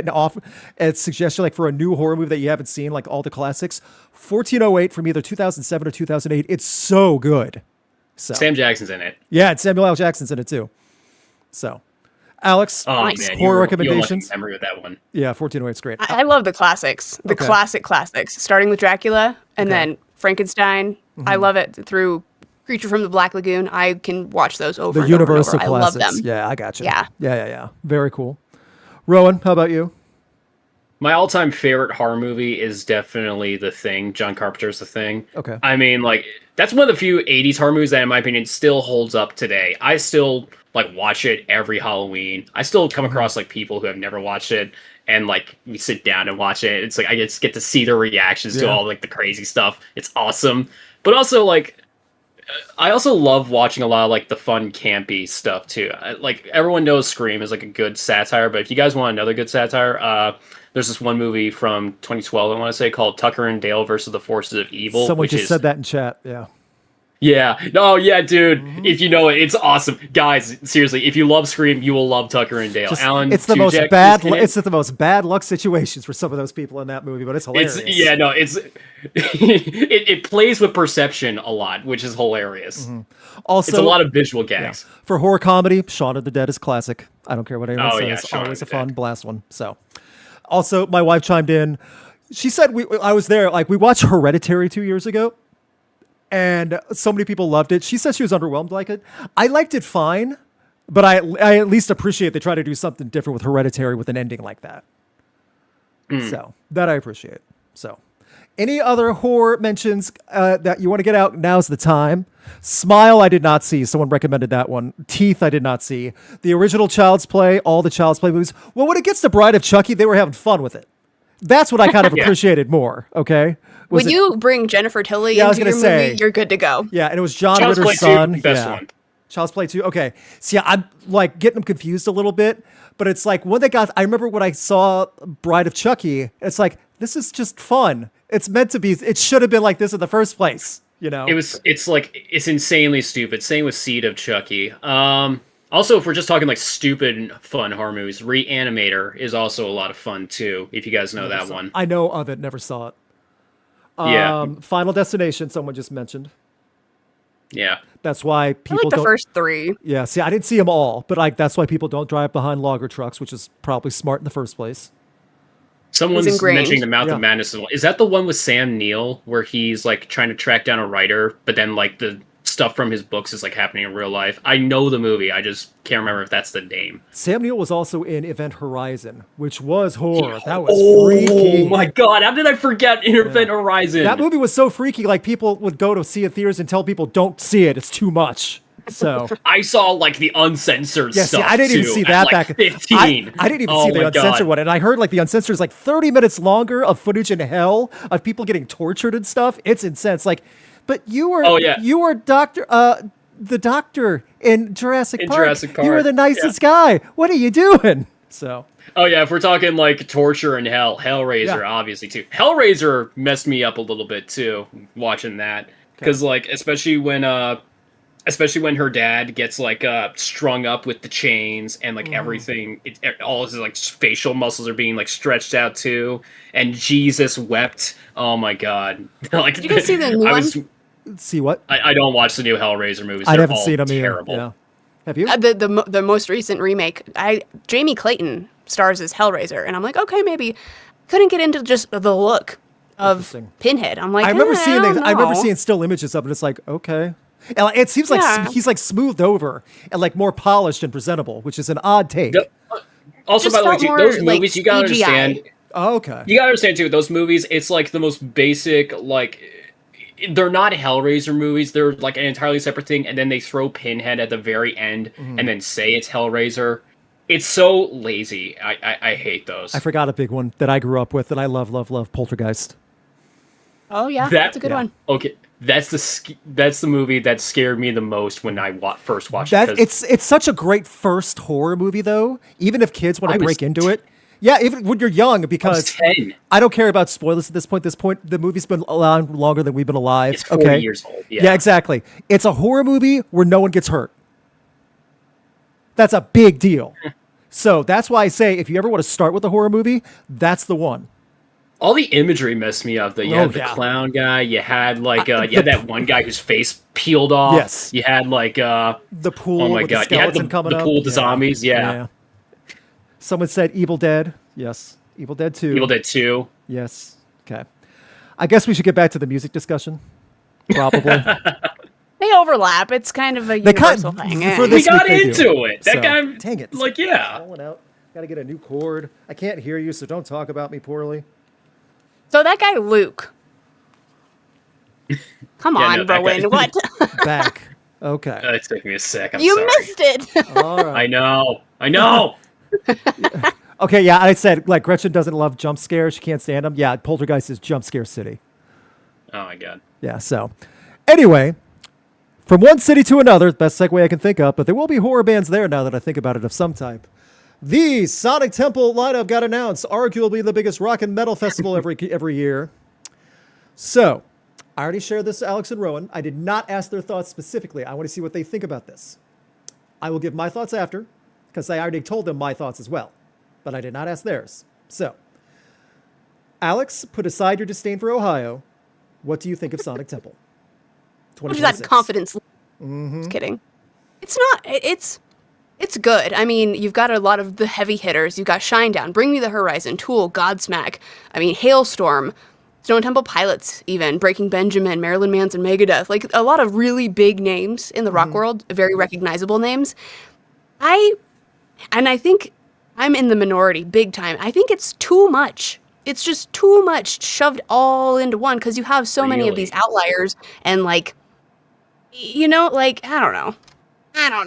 a suggestion like for a new horror movie that you haven't seen, like all the classics, 1408 from either 2007 or 2008. It's so good. So Sam Jackson's in it. yeah, and Samuel L. Jackson's in it too. So Alex, Oh Nice. man, horror you recommendations. have memory with that one. Yeah, 1408's great. I love the classics, the Okay. classics, starting with Dracula and Okay. then Frankenstein. I love it through Creature from the Black Lagoon. I can watch those over The and over and Universal over. I love classics. them. Yeah, I got you. Yeah. Yeah. Very cool. Rowan, how about you? My all-time favorite horror movie is definitely The Thing. John Carpenter's The Thing. Okay. I mean, like, that's one of the few 80s horror movies that, in my opinion, still holds up today. I still, like, watch it every Halloween. I still come across, like, people who have never watched it, and, like, we sit down and watch it. It's like, I just get to see their reactions to Yeah. all, like, the crazy stuff. It's awesome. But also, like, I also love watching a lot of, like, the fun, campy stuff, too. Like, everyone knows Scream is, like, a good satire, but if you guys want another good satire, there's this one movie from 2012, I want to say, called Tucker and Dale versus the Forces of Evil. Someone which just is, said that in chat. Yeah. Yeah. No, yeah, dude. If you know it, it's awesome. Guys, seriously, if you love Scream, you will love Tucker and Dale. Just- Alan it's the most Tudyk bad. is in it. It's the most bad luck situations for some of those people in that movie, but it's hilarious. It plays with perception a lot, which is hilarious. Also, It's a lot of visual gags. for horror comedy, Shaun of the Dead is classic. I don't care what anyone Oh, says. yeah, Shaun of Always the a fun Dead. blast one. So, also, my wife chimed in. She said I was there. Like we watched Hereditary 2 years ago, and so many people loved it. She said she was underwhelmed like it. I liked it fine, but I at least appreciate they try to do something different with Hereditary with an ending like that. So that I appreciate. So, any other horror mentions that you want to get out? Now's the time. Smile, I did not see. Someone recommended that one. Teeth, I did not see. The original Child's Play, all the Child's Play movies. Well, when it gets to Bride of Chucky, they were having fun with it. That's what I kind of Yeah. appreciated more. Okay. Was When it- you bring Jennifer Tilly Yeah, I was into your gonna say. movie, you're good to go. Yeah, and it was John Child's Play Ritter's 2, son. best yeah. one. Child's Play 2. Okay. See, I'm like getting them confused a little bit, but it's like when they got, I remember when I saw Bride of Chucky, it's like, this is just fun. It's meant to be, it should have been like this in the first place, you know? It's insanely stupid. Same with Seed of Chucky. Also, if we're just talking like stupid and fun horror movies, Reanimator is also a lot of fun too, if you guys know that one. I know of it, never saw it. Yeah. Final Destination, someone just mentioned. Yeah. That's why I people like the don't. first three. Yeah, see, I didn't see them all, but like that's why people don't drive behind logger trucks, which is probably smart in the first place. Someone's ingrained. mentioning the Mouth Yeah. of Madness. Is that the one with Sam Neill where he's like trying to track down a writer, but then like the stuff from his books is like happening in real life? I know the movie. I just can't remember if that's the name. Sam Neill was also in Event Horizon, which was horror. That was Oh freaky. my god! How did I forget Event Horizon? That movie was so freaky. Like people would go to see it theaters and tell people, "Don't see it. It's too much." So I saw like the uncensored yeah, see, stuff. I didn't even too, see at, that like, back. 15. I didn't even Oh see the my uncensored God. one, and I heard like the uncensored is like 30 minutes longer of footage in hell of people getting tortured and stuff. It's intense. Like, but Oh yeah, you were the doctor in Jurassic in Park. Jurassic You were Park. the Yeah. nicest guy. What are you doing? So Oh yeah, if we're talking like torture and Hellraiser, Yeah. obviously too. Hellraiser messed me up a little bit too, watching that, because like especially when her dad gets like strung up with the chains and like everything, all his like facial muscles are being like stretched out too, and Jesus wept. Oh my God! Like, Did you guys see the new I one? was see what? I don't watch the new Hellraiser movies. I They're haven't all seen them either. terrible. Yeah. Have you? The most recent remake. Jamie Clayton stars as Hellraiser, and I'm like, okay, maybe. Couldn't get into just the look of Interesting. Pinhead. I'm like, I remember seeing don't I remember know. seeing still images of it. It's like, okay. And like, it seems like Yeah. he's like smoothed over and like more polished and presentable, which is an odd take. Also, Just by the way, felt too, more, those like, movies you gotta CGI. understand. Oh, okay. You gotta understand too. Those movies, it's like the most basic. Like, they're not Hellraiser movies. They're like an entirely separate thing, and then they throw Pinhead at the very end, and then say it's Hellraiser. It's so lazy. I hate those. I forgot a big one that I grew up with that I love, love, love, Poltergeist. Oh yeah, That- that's a good yeah. one. Okay, that's the movie that scared me the most when I first watched That it. 'cause it's such a great first horror movie though. Even if kids want I to was break into it. Yeah, even when you're young, I was because 10. I don't care about spoilers at this point. The movie's been around longer than we've been alive. It's 40 okay, years old. Yeah, exactly. It's a horror movie where no one gets hurt. That's a big deal. So that's why I say if you ever want to start with a horror movie, that's the one. All the imagery messed me up. Though you Oh, had the yeah. clown guy. You had like you had that one guy whose face peeled off. Yes. You had like The pool oh my with God, the you had skeleton coming the up. pool with the zombies. Yeah. Someone said Evil Dead. Yes. Evil Dead 2. Evil Dead 2. Yes. Okay. I guess we should get back to the music discussion. Probably. They overlap. It's kind of a universal thing. for eh. this We got week they do. into it. That So, guy. dang it. Like yeah. Falling out. Got to get a new cord. I can't hear you, so don't talk about me poorly. So that guy Luke. Come Yeah, on, no, that Rowan. guy- What? Back. Okay. It took me a sec. I'm You sorry. missed it. All right. I know. I know. Okay, yeah, I said, like, Gretchen doesn't love jump scares. She can't stand them. Yeah, Poltergeist is jump scare city. Oh my God. Yeah, so. Anyway, from one city to another, best segue I can think of, but there will be horror bands there now that I think about it of some type. The Sonic Temple lineup got announced, arguably the biggest rock and metal festival every year. So, I already shared this to Alex and Rowan. I did not ask their thoughts specifically. I want to see what they think about this. I will give my thoughts after, because I already told them my thoughts as well, but I did not ask theirs. So, Alex, put aside your disdain for Ohio. What do you think of Sonic Temple? Which is that 2026. confidence? Mm-hmm. Just kidding. It's not. It's good. I mean, you've got a lot of the heavy hitters. You've got Shinedown, Bring Me the Horizon, Tool, Godsmack. I mean, Hailstorm, Stone Temple Pilots, even Breaking Benjamin, Marilyn Manson, Megadeth. Like a lot of really big names in the rock world, very recognizable names. I think I'm in the minority big time. I think it's too much. It's just too much shoved all into one because you have so many of these Really? outliers and like, like, I don't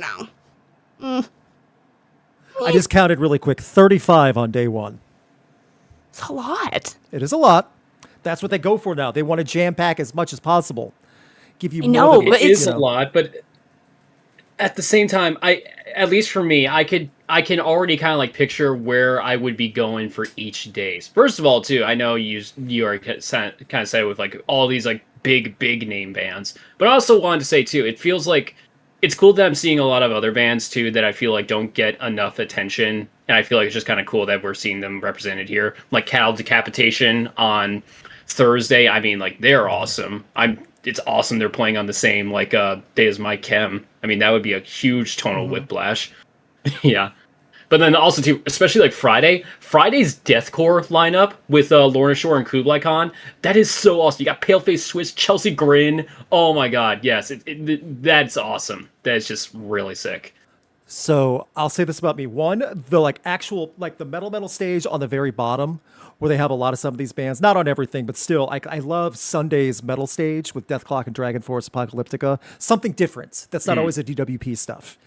know. I just counted really quick. 35 on day one. It's a lot. It is a lot. That's what they go for now. They want to jam pack as much as possible. Give you I more know, than- but It is you a know. lot, but at the same time, at least for me, I can already kind of like picture where I would be going for each days. First of all, too, I know you already kind of said with like all these like big name bands, but I also wanted to say too, it feels like it's cool that I'm seeing a lot of other bands too that I feel like don't get enough attention, and I feel like it's just kind of cool that we're seeing them represented here. Like Cattle Decapitation on Thursday. I mean, like they're awesome. It's awesome they're playing on the same like day as my chem. I mean, that would be a huge tonal whiplash. Yeah. But then also too, especially like Friday's deathcore lineup with Lorna Shore and Kublai Khan, that is so awesome. You got Paleface Swiss, Chelsea Grin. Oh my God, yes, that's awesome. That's just really sick. So I'll say this about me. One, the like actual like the metal stage on the very bottom, where they have a lot of some of these bands, not on everything, but still, I love Sunday's metal stage with Death Clock and Dragon Force Apocalyptica. Something different. That's not always a DWP stuff.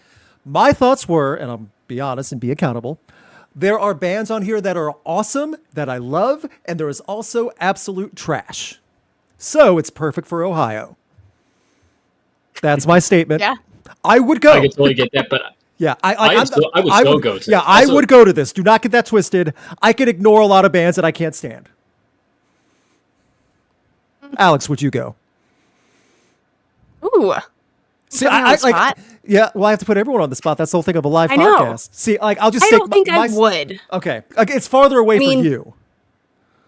My thoughts were, and I'll be honest and be accountable, there are bands on here that are awesome, that I love, and there is also absolute trash. So it's perfect for Ohio. That's my statement. Yeah. I would go. I can totally get that, but Yeah, I would still go to Yeah, it. I Also- would go to this. Do not get that twisted. I can ignore a lot of bands that I can't stand. Alex, would you go? Ooh. See, Put me on the like, spot. yeah. Well, I have to put everyone on the spot. That's the whole thing of a live I know. podcast. See, like, I'll just. I stick don't think I would. Okay, like, it's farther away mean- from you.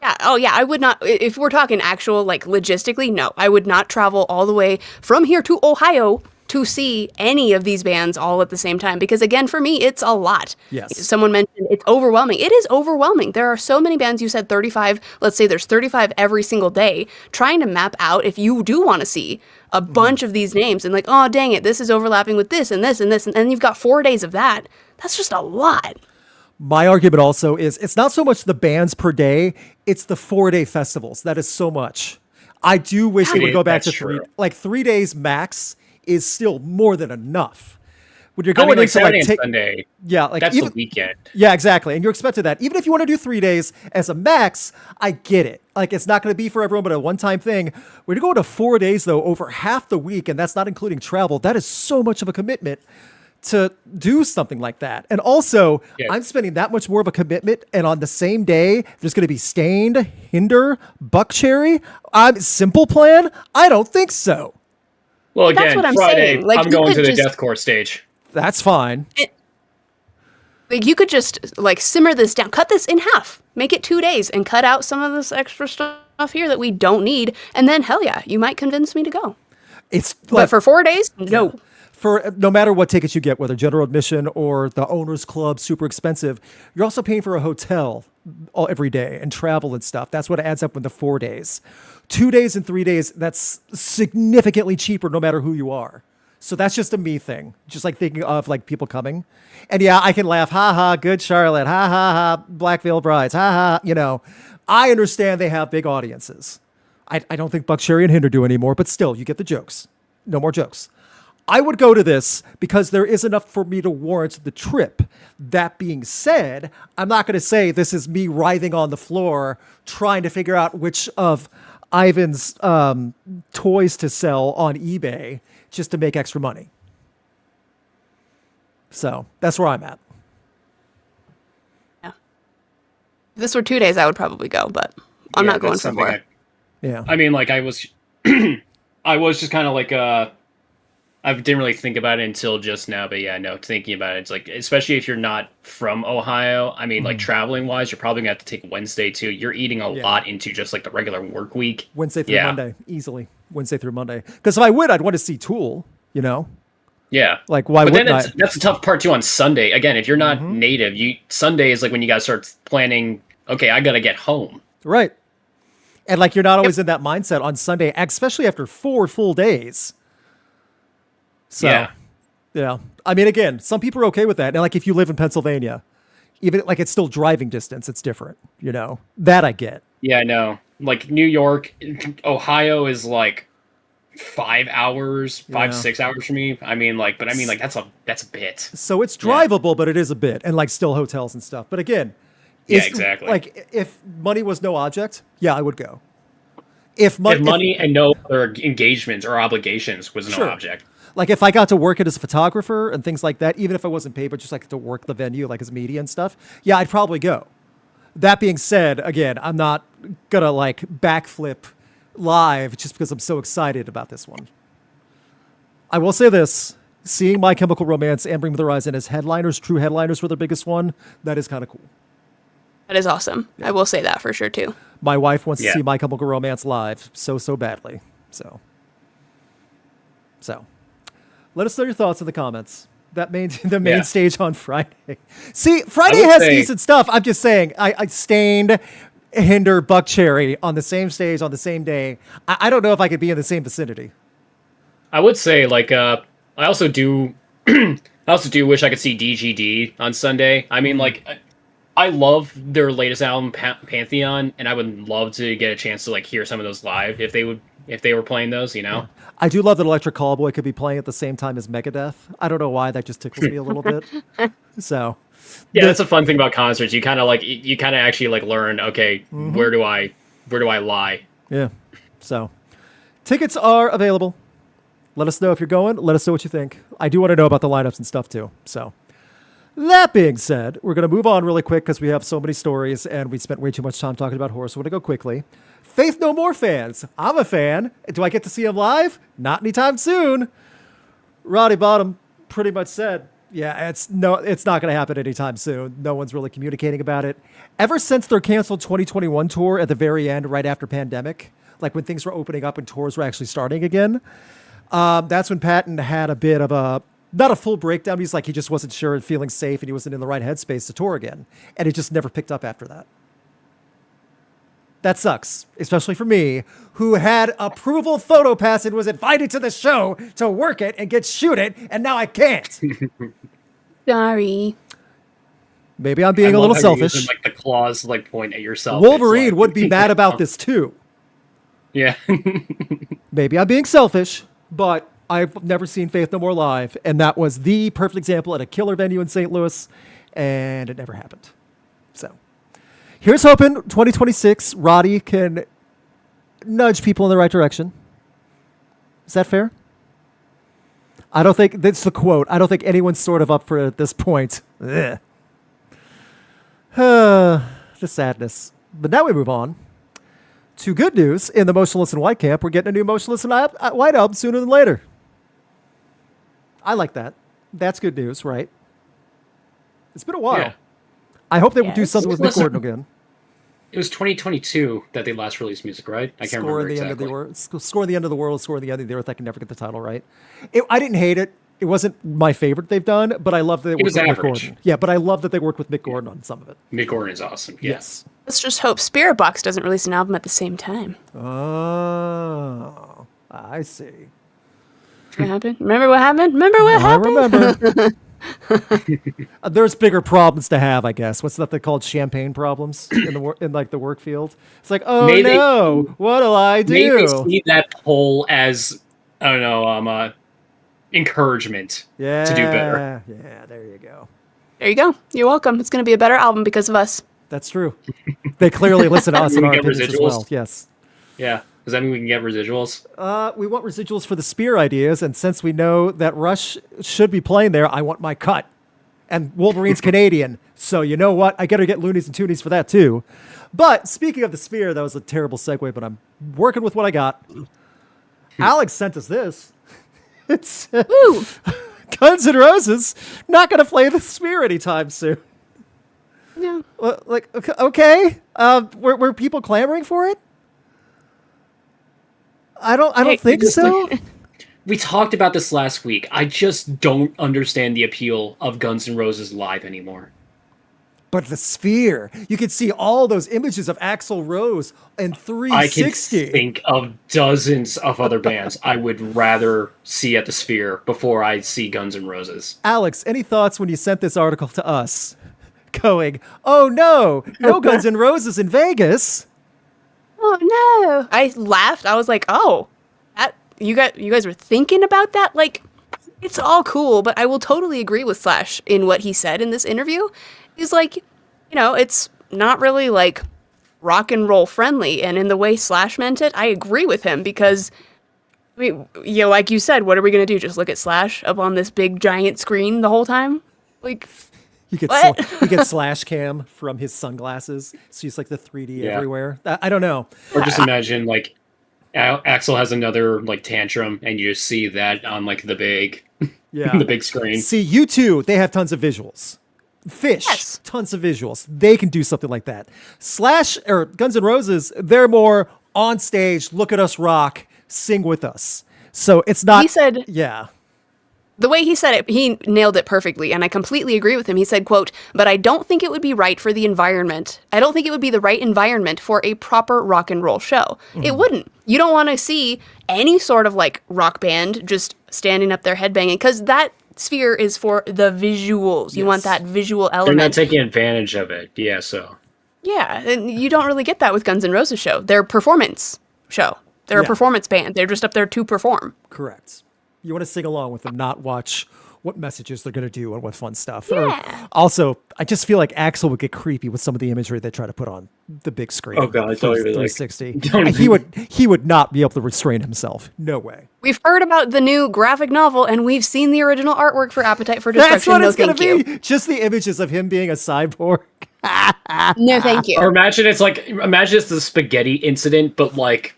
Yeah. Oh, yeah. I would not. If we're talking actual, like, logistically, no. I would not travel all the way from here to Ohio to see any of these bands all at the same time. Because, again, for me, it's a lot. Yes. Someone mentioned it's overwhelming. It is overwhelming. There are so many bands. You said 35. Let's say there's 35 every single day. Trying to map out if you do want to see a bunch of these names and, like, oh, dang it, this is overlapping with this and this and this. And then you've got 4 days of that. That's just a lot. My argument also is it's not so much the bands per day, it's the 4-day festivals. That is so much. I do wish it would go back to That's true. 3 days max is still more than enough. When you're I going mean, like into Saturday like and Sunday. yeah, like That's even, the weekend. yeah, exactly. And you're expected that. Even if you want to do 3 days as a max, I get it. Like it's not going to be for everyone, but a one-time thing. When you're going to 4 days though, over half the week, and that's not including travel, that is so much of a commitment to do something like that. And also, Yeah. I'm spending that much more of a commitment, and on the same day, there's going to be Stained, Hinder, Buckcherry. Simple Plan? I don't think so. Well, That's again, what I'm Friday, saying. Like, I'm you going could to the just- deathcore stage. That's fine. Like, you could just, like, simmer this down. Cut this in half. Make it 2 days and cut out some of this extra stuff here that we don't need. And then, hell yeah, you might convince me to go. It's But like for 4 days, no. for no matter what tickets you get, whether general admission or the owners club, super expensive, you're also paying for a hotel every day and travel and stuff. That's what adds up with the 4 days. 2 days and 3 days, that's significantly cheaper no matter who you are. So that's just a me thing. Just like thinking of like people coming. And yeah, I can laugh, ha ha, good Charlotte, ha ha ha, Black Veil Brides, ha ha, you know. I understand they have big audiences. I don't think Buckcherry and Hinder do anymore, but still, you get the jokes. No more jokes. I would go to this because there is enough for me to warrant the trip. That being said, I'm not going to say this is me writhing on the floor trying to figure out which of Ivan's toys to sell on eBay just to make extra money. So that's where I'm at. Yeah. If this were 2 days, I would probably go, but I'm Yeah, not going that's for something more. Yeah. I mean, like I was just kind of like I didn't really think about it until just now, but yeah, no, thinking about it, it's like, especially if you're not from Ohio, I mean, like traveling wise, you're probably gonna have to take Wednesday too. You're eating a Yeah. lot into just like the regular work week. Wednesday through Yeah. Monday, easily. Wednesday through Monday. Because if I would, I'd want to see Tool, you know? Yeah. Like, why But then wouldn't I? that's the tough part too on Sunday. Again, if you're not native, Sunday is like when you gotta start planning, okay, I gotta get home. Right. And like, you're not always in that mindset on Sunday, especially after 4 full days. So, Yeah. yeah. I mean, again, some people are okay with that. And like, if you live in Pennsylvania, even like it's still driving distance, it's different, you know? That I get. Yeah, I know. Like New York, Ohio is like 5 hours, Yeah. 6 hours for me. I mean, like that's a bit. So it's drivable, but it is a bit. And like, still hotels and stuff. But again, Yeah, exactly. Like, if money was no object, yeah, I would go. If Money and no other engagements or obligations was no Sure. object. Like if I got to work it as a photographer and things like that, even if I wasn't paid, but just like to work the venue, like as media and stuff, yeah, I'd probably go. That being said, again, I'm not gonna like backflip live just because I'm so excited about this one. I will say this: seeing My Chemical Romance and Bring Me the Horizon as headliners, true headliners for their biggest one, that is kind of cool. That is awesome. I will say that for sure, too. My wife wants to Yeah. see My Chemical Romance live so badly. So, let us know your thoughts in the comments. The main Yeah. stage on Friday. See, Friday would has say- decent stuff. I'm just saying, I Stained, Hinder, Buckcherry on the same stage on the same day. I don't know if I could be in the same vicinity. I would say like I also do I also do wish I could see DGD on Sunday. I mean, like, I love their latest album, Pantheon, and I would love to get a chance to like hear some of those live if they were playing those. You know, I do love that Electric Callboy could be playing at the same time as Megadeth. I don't know why, that just tickles me a little bit. So, yeah, that's a fun thing about concerts. You kind of actually like learn. Okay, where do I lie? Yeah. So, tickets are available. Let us know if you're going. Let us know what you think. I do want to know about the lineups and stuff too. So, that being said, we're going to move on really quick because we have so many stories and we spent way too much time talking about horror. So, we're going to go quickly. Faith No More fans. I'm a fan. Do I get to see him live? Not anytime soon. Roddy Bottom pretty much said, yeah, it's not going to happen anytime soon. No one's really communicating about it. Ever since their canceled 2021 tour at the very end, right after pandemic, like when things were opening up and tours were actually starting again, that's when Patton had a bit of not a full breakdown. He's like, he just wasn't sure and feeling safe and he wasn't in the right headspace to tour again. And it just never picked up after that. That sucks, especially for me, who had approval photo pass and was invited to the show to work it and shoot it, and now I can't. Sorry. Maybe I'm being a little selfish. Using, like the claws, like point at yourself. Wolverine would be mad about this too. Yeah. Maybe I'm being selfish, but I've never seen Faith No More live, and that was the perfect example at a killer venue in St. Louis, and it never happened. So. Here's hoping 2026, Roddy can nudge people in the right direction. Is that fair? I don't think, that's the quote, I don't think anyone's sort of up for it at this point. Ugh. The sadness. But now we move on to good news in the Motionless in White camp. We're getting a new Motionless in White album sooner than later. I like that. That's good news, right? It's been a while. Yeah. I hope they would do something with Mick Gordon again. It was 2022 that they last released music, right? I can't remember exactly. Score the End of the World, Score the End of the Earth. I can never get the title right. I didn't hate it. It wasn't my favorite they've done, but I love that they worked with Mick Gordon. Yeah, but I love that they worked with Mick Gordon on some of it. Mick Gordon is awesome. Yes. Let's just hope Spirit Box doesn't release an album at the same time. Oh, I see. What happened? Remember what happened? I remember. There's bigger problems to have, I guess. What's that they called? Champagne problems in the work field. It's like, oh no, what do I do? Maybe see that poll as I don't know, encouragement to do better. Yeah, there you go. There you go. You're welcome. It's going to be a better album because of us. That's true. They clearly listen to us and our opinions as well. Yes. Yeah. Does that mean we can get residuals? We want residuals for the Spear ideas, and since we know that Rush should be playing there, I want my cut. And Wolverine's Canadian, so you know what? I gotta get loonies and toonies for that too. But speaking of the Spear, that was a terrible segue, but I'm working with what I got. Alex sent us this. It's Guns N' Roses not gonna play the Spear anytime soon. Yeah. Like, okay. Were people clamoring for it? I don't think so. We talked about this last week. I just don't understand the appeal of Guns N' Roses live anymore. But the Sphere, you can see all those images of Axl Rose and 360. I can think of dozens of other bands I would rather see at the Sphere before I see Guns N' Roses. Alex, any thoughts when you sent this article to us? Going, oh no Guns N' Roses in Vegas. Oh no! I laughed. I was like, "Oh, you guys were thinking about that? Like, it's all cool." But I will totally agree with Slash in what he said in this interview. He's like, it's not really like rock and roll friendly. And in the way Slash meant it, I agree with him because, I mean, like you said, what are we gonna do? Just look at Slash up on this big giant screen the whole time? Like. You get Slash cam from his sunglasses, so he's like the 3D everywhere. I don't know. Or just imagine like Axl has another like tantrum, and you just see that on like the big, the big screen. See, U2, they have tons of visuals. Fish, tons of visuals. They can do something like that. Slash or Guns N' Roses, they're more on stage. Look at us rock, sing with us. So it's not. He said, yeah. The way he said it, he nailed it perfectly, and I completely agree with him. He said, quote, "But I don't think it would be right for the environment. I don't think it would be the right environment for a proper rock and roll show. Mm-hmm. It wouldn't. You don't want to see any sort of like rock band just standing up there headbanging, because that sphere is for the visuals. You want that visual They're element. not taking advantage of it. Yeah, so. Yeah, and you don't really get that with Guns N' Roses show. They're a performance show. They're a performance band. They're just up there to perform. Correct. You want to sing along with them, not watch what messages they're going to do and what fun stuff. Yeah. Also, I just feel like Axl would get creepy with some of the imagery they try to put on the big screen. Oh, God, I for thought you were like, 360. He would not be able to restrain himself. No way. We've heard about the new graphic novel, and we've seen the original artwork for Appetite for Destruction. That's what No, it's going thank to be. you. Just the images of him being a cyborg. No, thank you. Or imagine it's the spaghetti incident, but like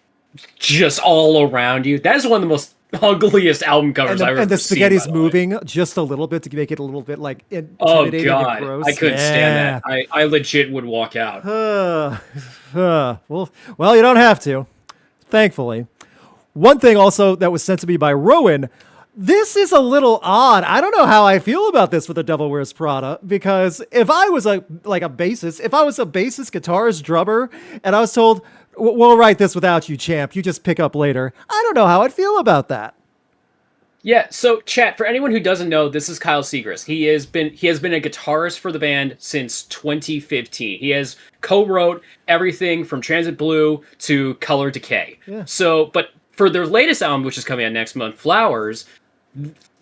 just all around you. That is one of the most ugliest album covers I've ever seen. And the spaghetti's by the way. moving just a little bit to make it a little bit like Oh intimidating God, and gross. I couldn't stand that. I legit would walk out. Well, you don't have to, thankfully. One thing also that was sent to me by Rowan, this is a little odd. I don't know how I feel about this with The Devil Wears Prada, because if I was a bassist, guitarist, drummer, and I was told, we'll write this without you, champ, you just pick up later, I don't know how I'd feel about that. Yeah, so chat, for anyone who doesn't know, this is Kyle Segrist. He has been a guitarist for the band since 2015. He has co-wrote everything from Transit Blue to Color Decay. Yeah. So, but for their latest album, which is coming out next month, Flowers,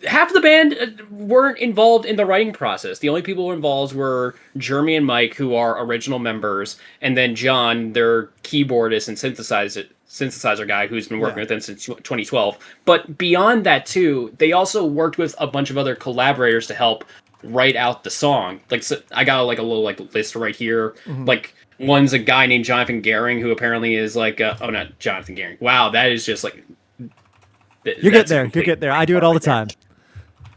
half the band weren't involved in the writing process. The only people involved were Jeremy and Mike, who are original members, and then John, their keyboardist and synthesizer guy, who's been working with them since 2012. But beyond that, too, they also worked with a bunch of other collaborators to help write out the song. Like, so I got a little list right here. Mm-hmm. Like, one's a guy named Jonathan Gehring, who apparently is not Jonathan Gehring. Wow, that is just like... You get there. I do it all the time.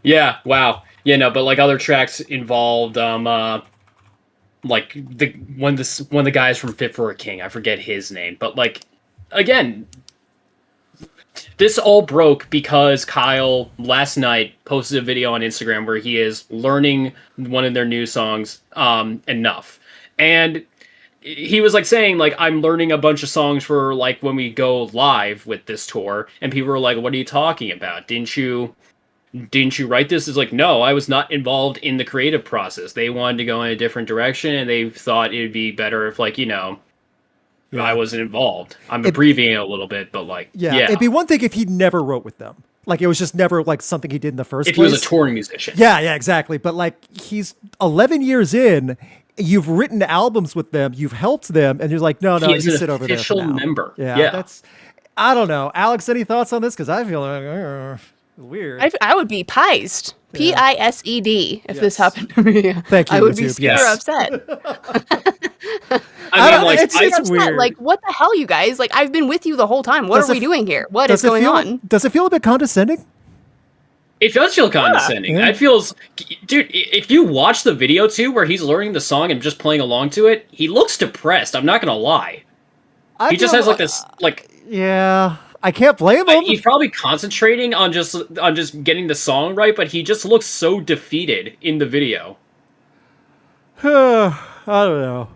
Yeah, wow. Yeah, no, but like other tracks involved, like one of the guys from Fit for a King. I forget his name, but like, again, this all broke because Kyle last night posted a video on Instagram where he is learning one of their new songs, Enough, and he was like saying like, I'm learning a bunch of songs for like when we go live with this tour, and people were like, what are you talking about? Didn't you write this? It's like, no, I was not involved in the creative process. They wanted to go in a different direction, and they thought it'd be better if like, I wasn't involved. I'm abbreviating a little bit, but like, yeah. It'd be one thing if he never wrote with them. Like, it was just never like something he did in the first place. If he was a touring musician. Yeah, exactly. But like, he's 11 years in. You've written albums with them, you've helped them, and you're like, no, you sit over there for now. Official member. Yeah, I don't know. Alex, any thoughts on this? Because I feel like weird. I would be pised. Pised if this happened to me. Thank you, I would YouTube. be super upset. I mean, it's weird. Like, what the hell, you guys? Like, I've been with you the whole time. What are we doing here? What is going on? Does it feel a bit condescending? It does feel condescending. Yeah. It feels, dude, if you watch the video too, where he's learning the song and just playing along to it, he looks depressed. I'm not gonna lie. He just has like this, like, yeah, I can't blame him. He's probably concentrating on just getting the song right, but he just looks so defeated in the video. I don't know.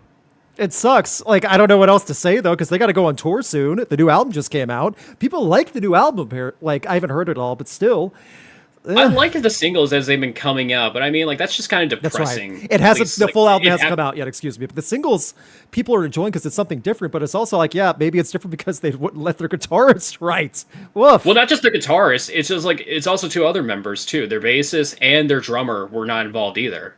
It sucks. Like, I don't know what else to say though, because they got to go on tour soon. The new album just came out. People like the new album. Like, I haven't heard it all, but still. I like the singles as they've been coming out, but I mean, like, that's just kind of depressing. That's right. It hasn't. The full album hasn't come out yet. Excuse me, but the singles people are enjoying because it's something different. But it's also like, yeah, maybe it's different because they wouldn't let their guitarist write. Woof. Well, not just the guitarist. It's just like it's also two other members too. Their bassist and their drummer were not involved either.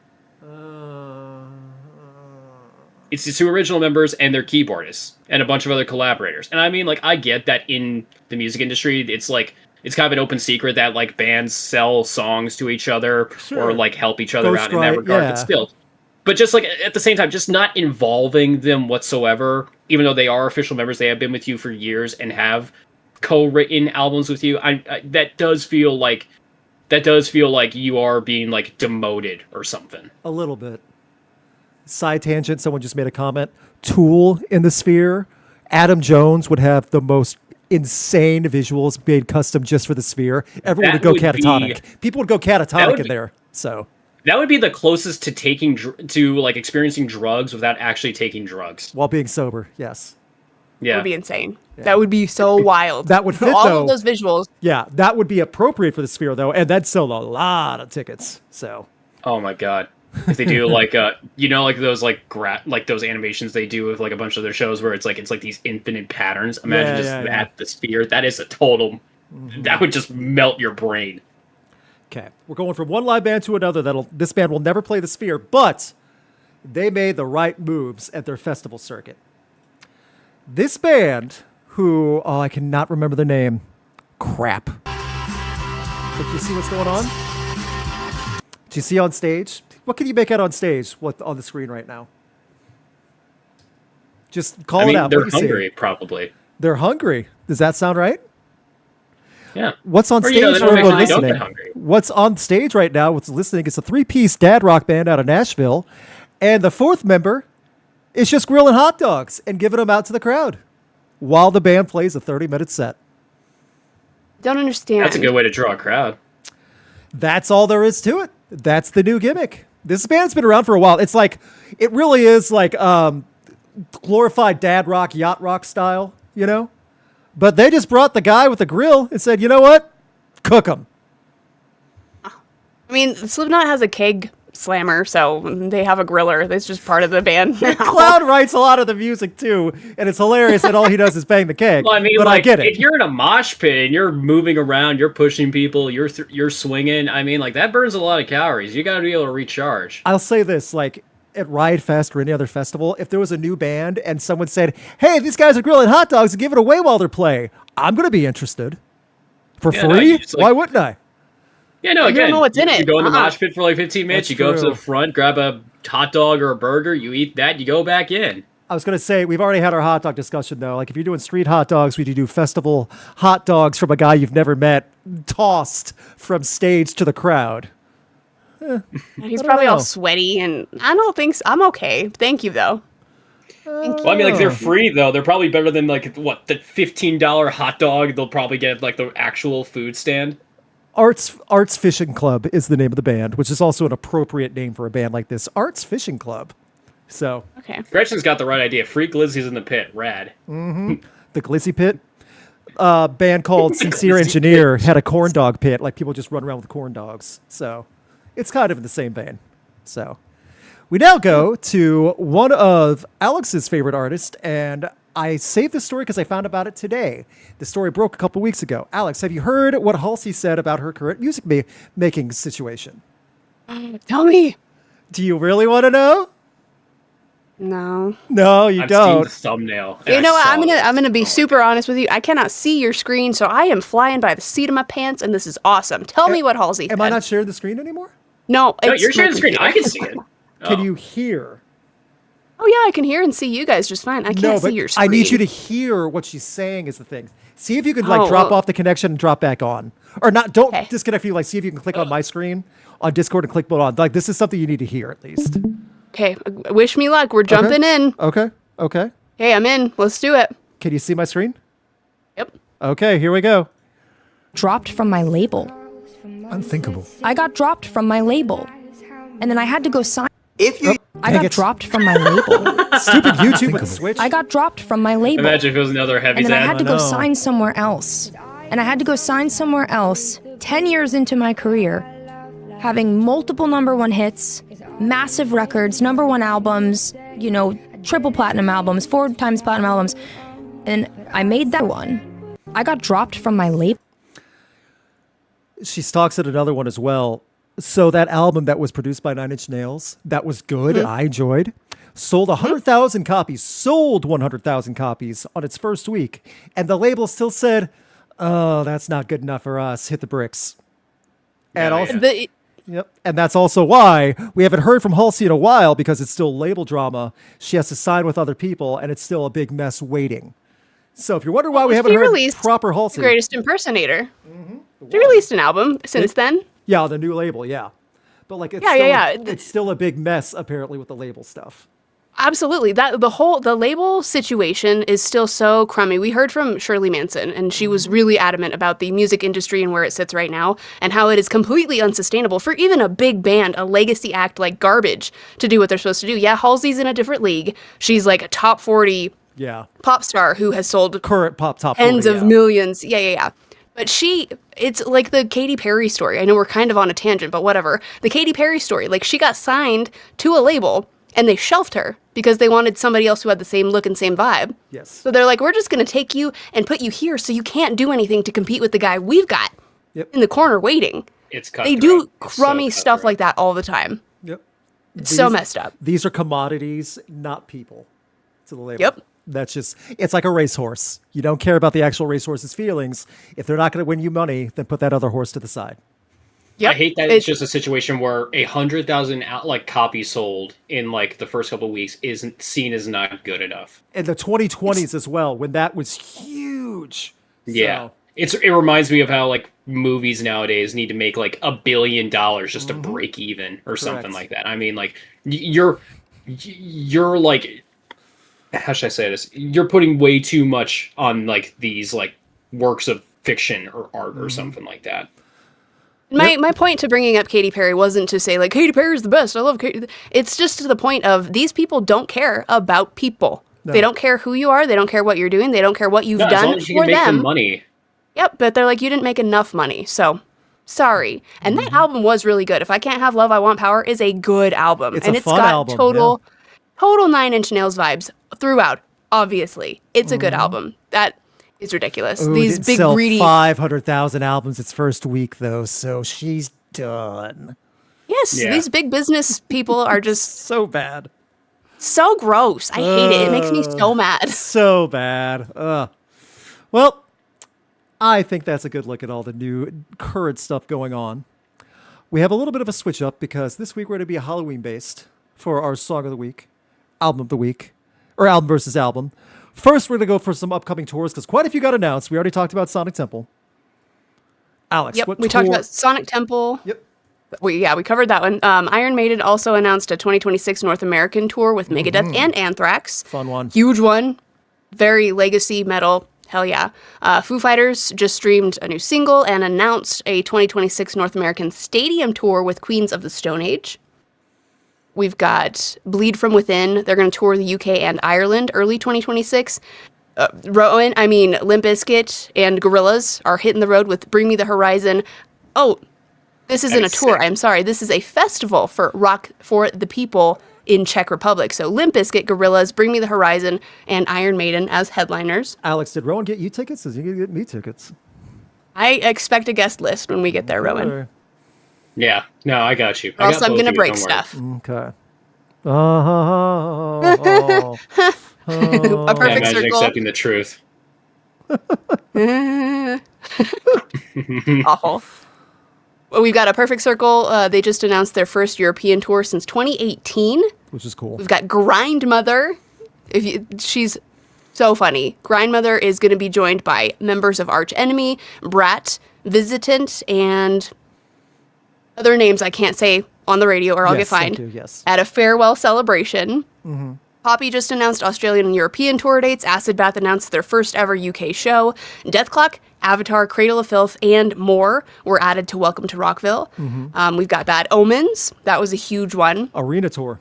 It's the two original members and their keyboardists and a bunch of other collaborators. And I mean, like, I get that in the music industry, it's like. It's kind of an open secret that like bands sell songs to each other or like help each other out in that regard. Yeah. But just like at the same time, just not involving them whatsoever, even though they are official members, they have been with you for years and have co-written albums with you. That does feel like you are being like demoted or something. A little bit. Side tangent. Someone just made a comment. Tool in the Sphere. Adam Jones would have the most insane visuals made custom just for the Sphere. Everyone would go catatonic. People would go catatonic in there. So that would be the closest to like experiencing drugs without actually taking drugs while being sober. Yes. Yeah. would be insane. That would be so wild. That would fit, all though. of those visuals. Yeah, that would be appropriate for the Sphere, though, and that'd sell a lot of tickets. So, Oh my god. If they do like like those like like those animations they do with like a bunch of their shows where it's like these infinite patterns. Imagine at the Sphere. That is a total. That would just melt your brain. okay, we're going from one live band to another. This band will never play the Sphere, but they made the right moves at their festival circuit. This band, who I cannot remember their name. Crap. But you see what's going on? Do you see on stage? What can you make out on stage? What on the screen right now? Just call it out. They're What do you see? hungry, probably. They're hungry. Does that sound right? Yeah. What's on Or, stage they for don't everyone actually don't listening? get hungry. What's on stage right now? What's listening? It's a 3-piece dad rock band out of Nashville, and the fourth member is just grilling hot dogs and giving them out to the crowd while the band plays a 30-minute set. Don't understand. That's a good way to draw a crowd. That's all there is to it. That's the new gimmick. This band's been around for a while. It's like, it really is like glorified dad rock, yacht rock style, you know? But they just brought the guy with the grill and said, you know what? Cook them. I mean, Slipknot has a keg slammer, so they have a griller. That's just part of the band now. Cloud writes a lot of the music too, and it's hilarious that all he does is bang the keg. Well, I mean, but like, I get it. if you're in a mosh pit and you're moving around, you're pushing people, you're swinging. I mean, like that burns a lot of calories. You got to be able to recharge. I'll say this, like at Riot Fest or any other festival, if there was a new band and someone said, "Hey, these guys are grilling hot dogs and give it away while they're playing," I'm gonna be interested. For Yeah, no, free? you just, like- Why wouldn't I? Yeah, no, You don't again, know what's in you it. go in the Uh-uh. mosh pit for like 15 minutes, That's you go up to true. the front, grab a hot dog or a burger, you eat that, you go back in. I was gonna say we've already had our hot dog discussion though. Like if you're doing street hot dogs, we do festival hot dogs from a guy you've never met, tossed from stage to the crowd. He's I don't probably all know. sweaty, and I don't think so. I'm okay. Thank you, though. Thank you. Well, I mean, like Oh. they're free though. They're probably better than like what the $15 hot dog. They'll probably get like the actual food stand. Arts Fishing Club is the name of the band, which is also an appropriate name for a band like this. Arts Fishing Club. So Okay. Gretchen's got the right idea. Free glizzies in the pit, rad. the Glizzy Pit. Band called Sincere Engineer had a corn dog pit. Like people just run around with corn dogs. So it's kind of in the same vein. So we now go to one of Alex's favorite artists, and I saved this story because I found about it today. The story broke a couple weeks ago. Alex, have you heard what Halsey said about her current music making situation? Tell me. Do you really want to know? No. No, you I've seen don't. the thumbnail. You and know I what? saw I'm gonna it. be super honest with you. I cannot see your screen, so I am flying by the seat of my pants, and this is awesome. Tell me what Halsey said. Am I not sharing the screen anymore? No, No, it's you're sharing my the screen. I computer. can see it. Can Oh. you hear? Oh yeah, I can hear and see you guys just fine. I can't No, see but your screen. I need you to hear what she's saying is the thing. See if you can like drop off the connection and drop back on. Or not, don't Okay. disconnect you. Like see if you can click on my screen on Discord and click both on. Like this is something you need to hear at least. Okay, wish me luck. We're jumping in. Okay. Okay. Hey, I'm in. Let's do it. Can you see my screen? Yep. Okay, here we go. Dropped from my label. Unthinkable. I got dropped from my label. And then I had to go sign. If you I Dang got it. dropped from my label. Stupid YouTube with the switch. I got dropped from my label. Imagine if it was another heavy And then I had to go know. sign somewhere else. And I had to go sign somewhere else 10 years into my career, having multiple #1 hits, massive records, #1 albums, you know, triple platinum albums, 4 times platinum albums. And I made that one. I got dropped from my label. She stalks at another one as well. So that album that was produced by 9 Inch Nails, that was good. I enjoyed. Sold 100,000 copies. Sold 100,000 copies on its first week. And the label still said, "Oh, that's not good enough for us. Hit the bricks." And Yeah, also, yeah. yep. And that's also why we haven't heard from Halsey in a while because it's still label drama. She has to sign with other people, and it's still a big mess waiting. So if you're wondering why we haven't she heard released proper Halsey, Greatest Impersonator. She released an album since then. yeah, the new label, yeah. But like, it's Yeah, still, yeah, yeah. it's still a big mess apparently with the label stuff. Absolutely. That the label situation is still so crummy. We heard from Shirley Manson, and she was really adamant about the music industry and where it sits right now, and how it is completely unsustainable for even a big band, a legacy act like Garbage, to do what they're supposed to do. Yeah, Halsey's in a different league. She's like a top 40 Yeah. pop star who has sold Current pop top tens 40, of yeah. millions. Yeah. But it's like the Katy Perry story. I know we're kind of on a tangent, but whatever. The Katy Perry story, like she got signed to a label and they shelved her because they wanted somebody else who had the same look and same vibe. Yes. So they're like, we're just going to take you and put you here so you can't do anything to compete with the guy we've got Yep. in the corner waiting. It's They cutthroat. do It's so crummy stuff cutthroat. like that all the time. Yep. It's so messed up. These are commodities, not people, to the label. Yep. That's just, it's like a racehorse. You don't care about the actual racehorse's feelings. If they're not going to win you money, then put that other horse to the side. Yep. I hate that it's just a situation where 100,000 copies sold in like the first couple of weeks isn't seen as not good enough. In the 2020s as well, when that was huge. Yeah. So, It reminds me of how like movies nowadays need to make like $1 billion just to break even or something like that. I mean, like you're like, how should I say this? You're putting way too much on like these like works of fiction or art or something like that. My point to bringing up Katy Perry wasn't to say like Katy Perry's the best. I love Katy. It's just to the point of these people don't care about people. No. They don't care who you are. They don't care what you're doing. They don't care what you've No, as long done as you for can make them. them money. Yep, but they're like, you didn't make enough money, so sorry. And that album was really good. If I Can't Have Love, I Want Power is a good album. It's and a it's fun got album, total 9 Inch Nails vibes throughout, obviously. It's a good album. That is ridiculous. Ooh, These didn't big sell greedy 500,000 albums its first week, though, so she's done. Yes, Yeah. these big business people are just So bad. so gross. I hate it. It makes me so mad. So bad. Well, I think that's a good look at all the new current stuff going on. We have a little bit of a switch up because this week we're going to be Halloween based for our song of the week, album of the week, or album versus album. First, we're going to go for some upcoming tours because quite a few got announced. We already talked about Sonic Temple. Alex, Yep, what we tour? talked about Sonic Temple. Yep. We covered that one. Iron Maiden also announced a 2026 North American tour with Megadeth and Anthrax. Fun one. Huge one. Very legacy metal. Hell yeah. Foo Fighters just streamed a new single and announced a 2026 North American stadium tour with Queens of the Stone Age. We've got Bleed From Within. They're going to tour the UK and Ireland early 2026. Limp Bizkit and Gorillaz are hitting the road with Bring Me the Horizon. Oh, this isn't a That's tour. sick. I'm sorry. This is a festival for rock for the people in Czech Republic. So Limp Bizkit, Gorillaz, Bring Me the Horizon, and Iron Maiden as headliners. Alex, did Rowan get you tickets? Is he going to get me tickets? I expect a guest list when we get there, Rowan. Or- Yeah. No, I got you. Or else I'm going to break stuff. Okay. A Yeah, perfect imagine circle. accepting the truth. Awful. Well, we've got a perfect circle. They just announced their first European tour since 2018. Which is cool. We've got Grindmother. She's so funny. Grindmother is going to be joined by members of Arch Enemy, Brat, Visitant, and other names I can't say on the radio or I'll get Yes, thank fined. you, yes. At a farewell celebration. Poppy just announced Australian and European tour dates. Acid Bath announced their first ever UK show. Death Clock, Avatar, Cradle of Filth, and more were added to Welcome to Rockville. We've got Bad Omens. That was a huge one. Arena tour.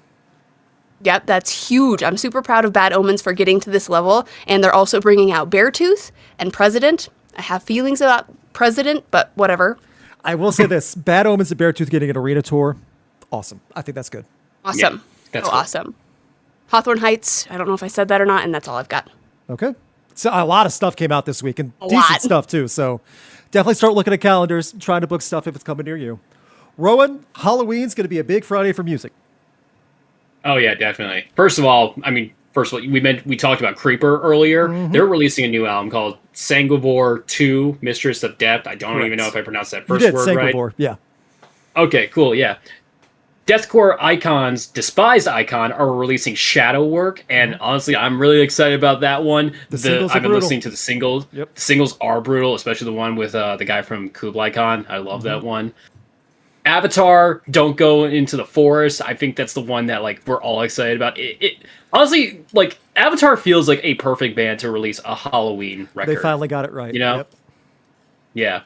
Yep, that's huge. I'm super proud of Bad Omens for getting to this level. And they're also bringing out Beartooth and President. I have feelings about President, but whatever. I will say this: Bad Omens and Beartooth getting an arena tour, awesome. I think that's good. Awesome. Yeah, that's so cool. awesome. Hawthorne Heights. I don't know if I said that or not, and that's all I've got. Okay. So a lot of stuff came out this week and A decent lot. stuff too. So definitely start looking at calendars, trying to book stuff if it's coming near you. Rowan, Halloween's going to be a big Friday for music. Oh yeah, definitely. First of all, we talked about Creeper earlier. They're releasing a new album called Sangavore 2, Mistress of Death. I don't even know if I pronounced that first you did, word right. Sangavore, yeah. Okay, cool, yeah. Deathcore Icons, Despised Icon, are releasing Shadow Work, and honestly, I'm really excited about that one. The singles are I've been brutal. listening to the singles. Yep. The singles are brutal, especially the one with the guy from Kublai Khan. I love that one. Avatar, Don't Go Into the Forest. I think that's the one that like we're all excited about. It honestly, like Avatar feels like a perfect band to release a Halloween record. They finally got it right. You know? Yep. Yeah.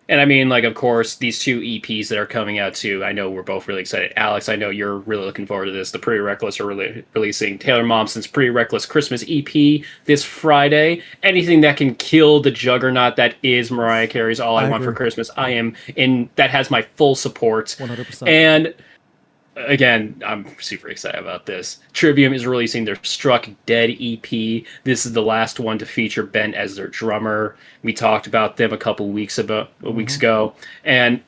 And I mean, like, of course, these two EPs that are coming out too. I know we're both really excited. Alex, I know you're really looking forward to this. The Pretty Reckless are releasing Taylor Momsen's Pretty Reckless Christmas EP this Friday. Anything that can kill the juggernaut that is Mariah Carey's All I Want for Christmas, I am in. That has my full support. 100%. And again, I'm super excited about this. Trivium is releasing their Struck Dead EP. This is the last one to feature Ben as their drummer. We talked about them a couple weeks ago. And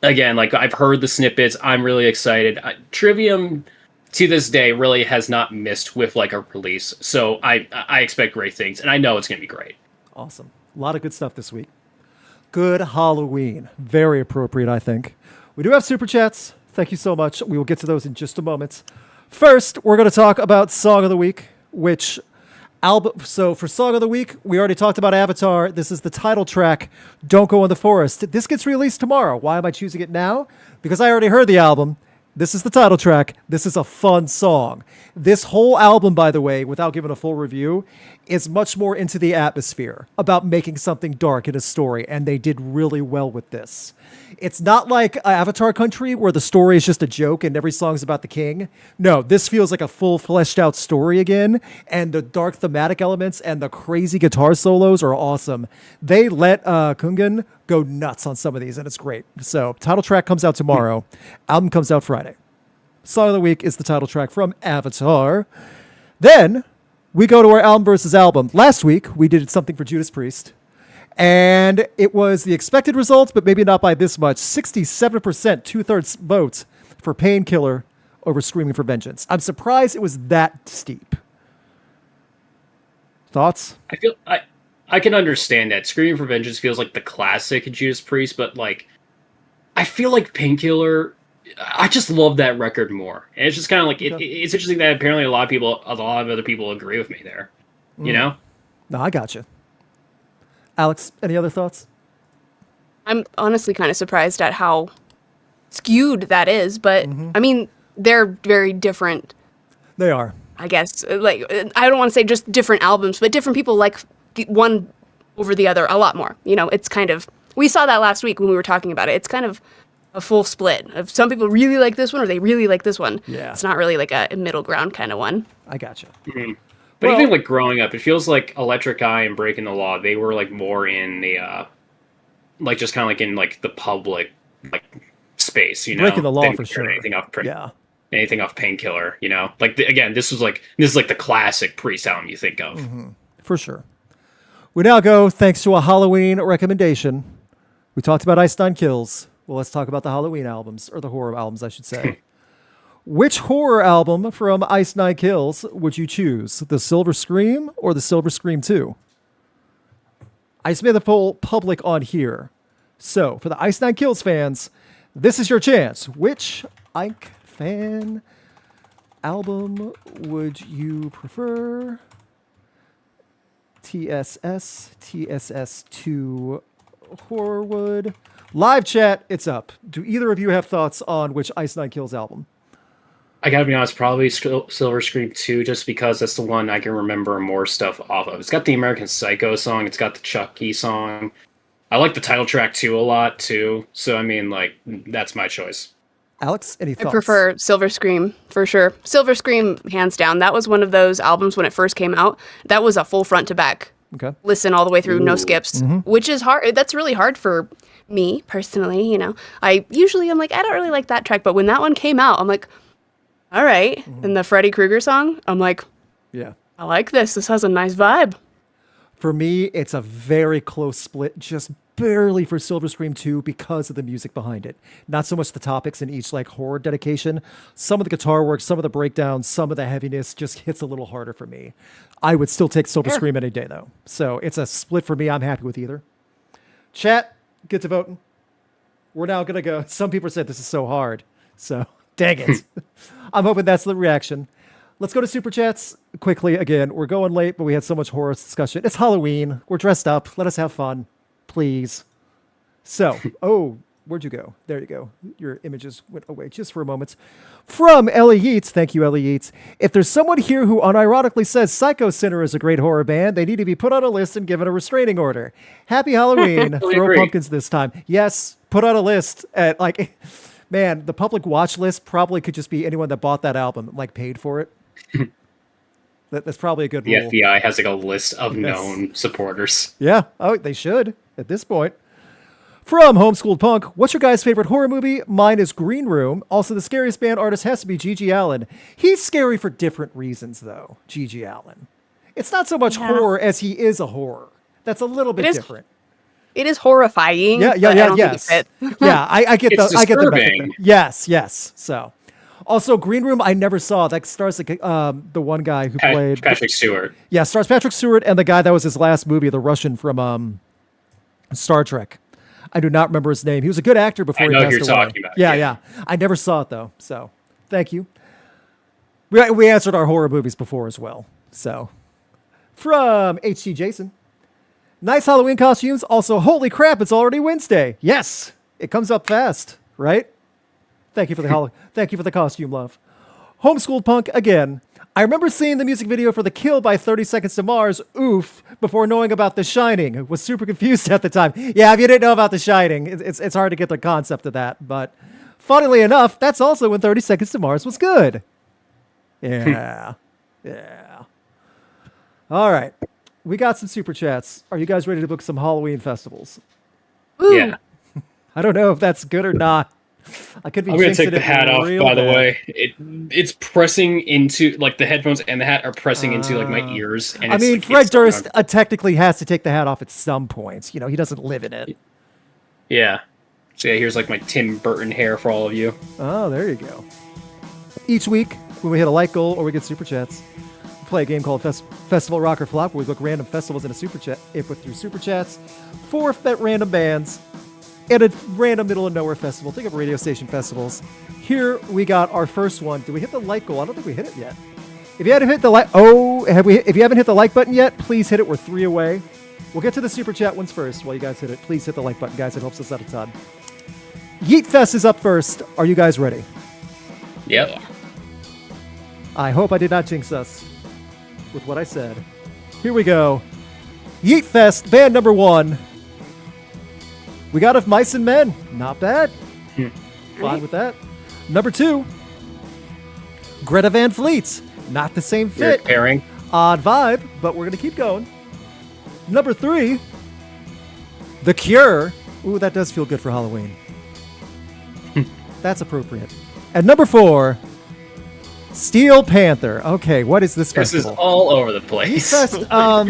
again, like, I've heard the snippets. I'm really excited. Trivium to this day really has not missed with like a release. So I expect great things, and I know it's going to be great. Awesome. A lot of good stuff this week. Good Halloween. Very appropriate, I think. We do have super chats. Thank you so much. We will get to those in just a moment. First, we're going to talk about Song of the Week, which album. So for Song of the Week, we already talked about Avatar. This is the title track, Don't Go in the Forest. This gets released tomorrow. Why am I choosing it now? Because I already heard the album. This is the title track. This is a fun song. This whole album, by the way, without giving a full review, is much more into the atmosphere, about making something dark in a story, and they did really well with this. It's not like Avatar Country, where the story is just a joke and every song's about the king. No, this feels like a full fleshed out story again, and the dark thematic elements and the crazy guitar solos are awesome. They let Kungan go nuts on some of these, and it's great. So, title track comes out tomorrow. Album comes out Friday. Song of the Week is the title track from Avatar. Then we go to our album versus album. Last week, we did something for Judas Priest. And it was the expected result, but maybe not by this much. 67%, two-thirds votes for Painkiller over Screaming for Vengeance. I'm surprised it was that steep. Thoughts? I can understand that. Screaming for Vengeance feels like the classic Judas Priest, but like, I feel like Painkiller, I just love that record more. And it's just kind of like, it's interesting that apparently a lot of other people agree with me there. You know? No, I gotcha. Alex, any other thoughts? I'm honestly kind of surprised at how skewed that is, but I mean, they're very different. They are. I guess, like, I don't want to say just different albums, but different people like one over the other a lot more. You know, it's kind of, we saw that last week when we were talking about it. It's kind of a full split of some people really like this one or they really like this one. Yeah. It's not really like a middle ground kind of one. I gotcha. Mm-hmm. But even like growing up, it feels like Electric Eye and Breaking the Law, they were like more in the, like just kind of like in like the public like space, you know? Breaking the Law for sure. Anything off anything off Painkiller, you know? Like, again, this is like the classic Priest album you think of. For sure. We now go, thanks to a Halloween recommendation. We talked about Ice Nine Kills. Well, let's talk about the Halloween albums, or the horror albums, I should say. Which horror album from Ice Nine Kills would you choose? The Silver Scream or the Silver Scream 2? I just made the poll public on here. So, for the Ice Nine Kills fans, this is your chance. Which Ike fan album would you prefer? TSS, TSS2 Horrorwood. Live chat, it's up. Do either of you have thoughts on which Ice Nine Kills album? I gotta be honest, probably Silver Scream 2, just because that's the one I can remember more stuff off of. It's got the American Psycho song, it's got the Chucky song. I like the title track too a lot too. So I mean, like, that's my choice. Alex, any thoughts? I prefer Silver Scream for sure. Silver Scream, hands down. That was one of those albums when it first came out. That was a full front to back. Okay. Listen all the way through, no skips, which is hard. That's really hard for me personally. You know, I'm like, I don't really like that track, but when that one came out, I'm like, all right. And the Freddy Krueger song, I'm like, yeah, I like this. This has a nice vibe. For me, it's a very close split, just barely for Silver Scream 2 because of the music behind it. Not so much the topics in each like horror dedication. Some of the guitar work, some of the breakdowns, some of the heaviness just hits a little harder for me. I would still take Silver Scream any day though. So it's a split for me. I'm happy with either. Chat, get to voting. We're now going to go. Some people said this is so hard. So dang it. I'm hoping that's the reaction. Let's go to Super Chats quickly. Again, we're going late, but we had so much horror discussion. It's Halloween. We're dressed up. Let us have fun, please. So, Where'd you go? There you go. Your images went away just for a moment. From Ellie Yeats. Thank you, Ellie Yeats. If there's someone here who unironically says Psycho Sinner is a great horror band, they need to be put on a list and given a restraining order. Happy Halloween. Totally Throw agree. pumpkins this time. Yes, put on a list. Man, the public watch list probably could just be anyone that bought that album, like paid for it. That's probably a good The rule. FBI has like a list of known supporters. Yeah. Oh, they should at this point. From Homeschooled Punk, what's your guys' favorite horror movie? Mine is Green Room. Also, the scariest band artist has to be G.G. Allen. He's scary for different reasons, though, G.G. Allen. It's not so much horror as he is a horror. That's a little bit different. It is horrifying. Yeah, but I don't yes. think it fits. Yeah, I get It's the I get the disturbing. method. Yes. So, also Green Room, I never saw. That stars the one guy who played Patrick Stewart. Yeah, stars Patrick Stewart and the guy that was his last movie, the Russian from Star Trek. I do not remember his name. He was a good actor before I he know passed who you're away. talking about, Yeah, yeah. I never saw it though. So, thank you. We answered our horror movies before as well. So, from HT Jason. Nice Halloween costumes. Also, holy crap, it's already Wednesday. Yes, it comes up fast, right? Thank you for the thank you for the costume love. Homeschooled Punk again. I remember seeing the music video for The Kill by 30 Seconds to Mars, oof, before knowing about The Shining. I was super confused at the time. Yeah, if you didn't know about The Shining, it's hard to get the concept of that. But funnily enough, that's also when 30 Seconds to Mars was good. Yeah. Yeah. All right. We got some super chats. Are you guys ready to book some Halloween festivals? Ooh. Yeah. I don't know if that's good or not. I could be I'm gonna jinxing take the it hat off, real by the bad. way. It's pressing into, like, the headphones and the hat are pressing into, like, my ears. And I it's, mean, like, Fred it's so Durst uncomfortable. technically has to take the hat off at some point. You know, he doesn't live in it. Yeah. So yeah, here's, like, my Tim Burton hair for all of you. Oh, there you go. Each week, when we hit a like goal or we get super chats, we play a game called Festival Rock or Flop, where we book random festivals in a super chat input through super chats, 4 random bands, and a random middle of nowhere festival. Think of radio station festivals. Here we got our first one. Did we hit the like goal? I don't think we hit it yet. If you haven't hit the like, if you haven't hit the like button yet, please hit it. We're 3 away. We'll get to the super chat ones first. While you guys hit it, please hit the like button, guys. It helps us out a ton. Yeet Fest is up first. Are you guys ready? Yep. I hope I did not jinx us with what I said. Here we go. Yeet Fest, band number 1. We got Of Mice and Men. Not bad. Fine with that. Number 2. Greta Van Fleet. Not the same Weird fit. pairing. Odd vibe, but we're going to keep going. Number 3. The Cure. Ooh, that does feel good for Halloween. That's appropriate. And number 4. Steel Panther. Okay, what is this This is festival? all over the place. Fest,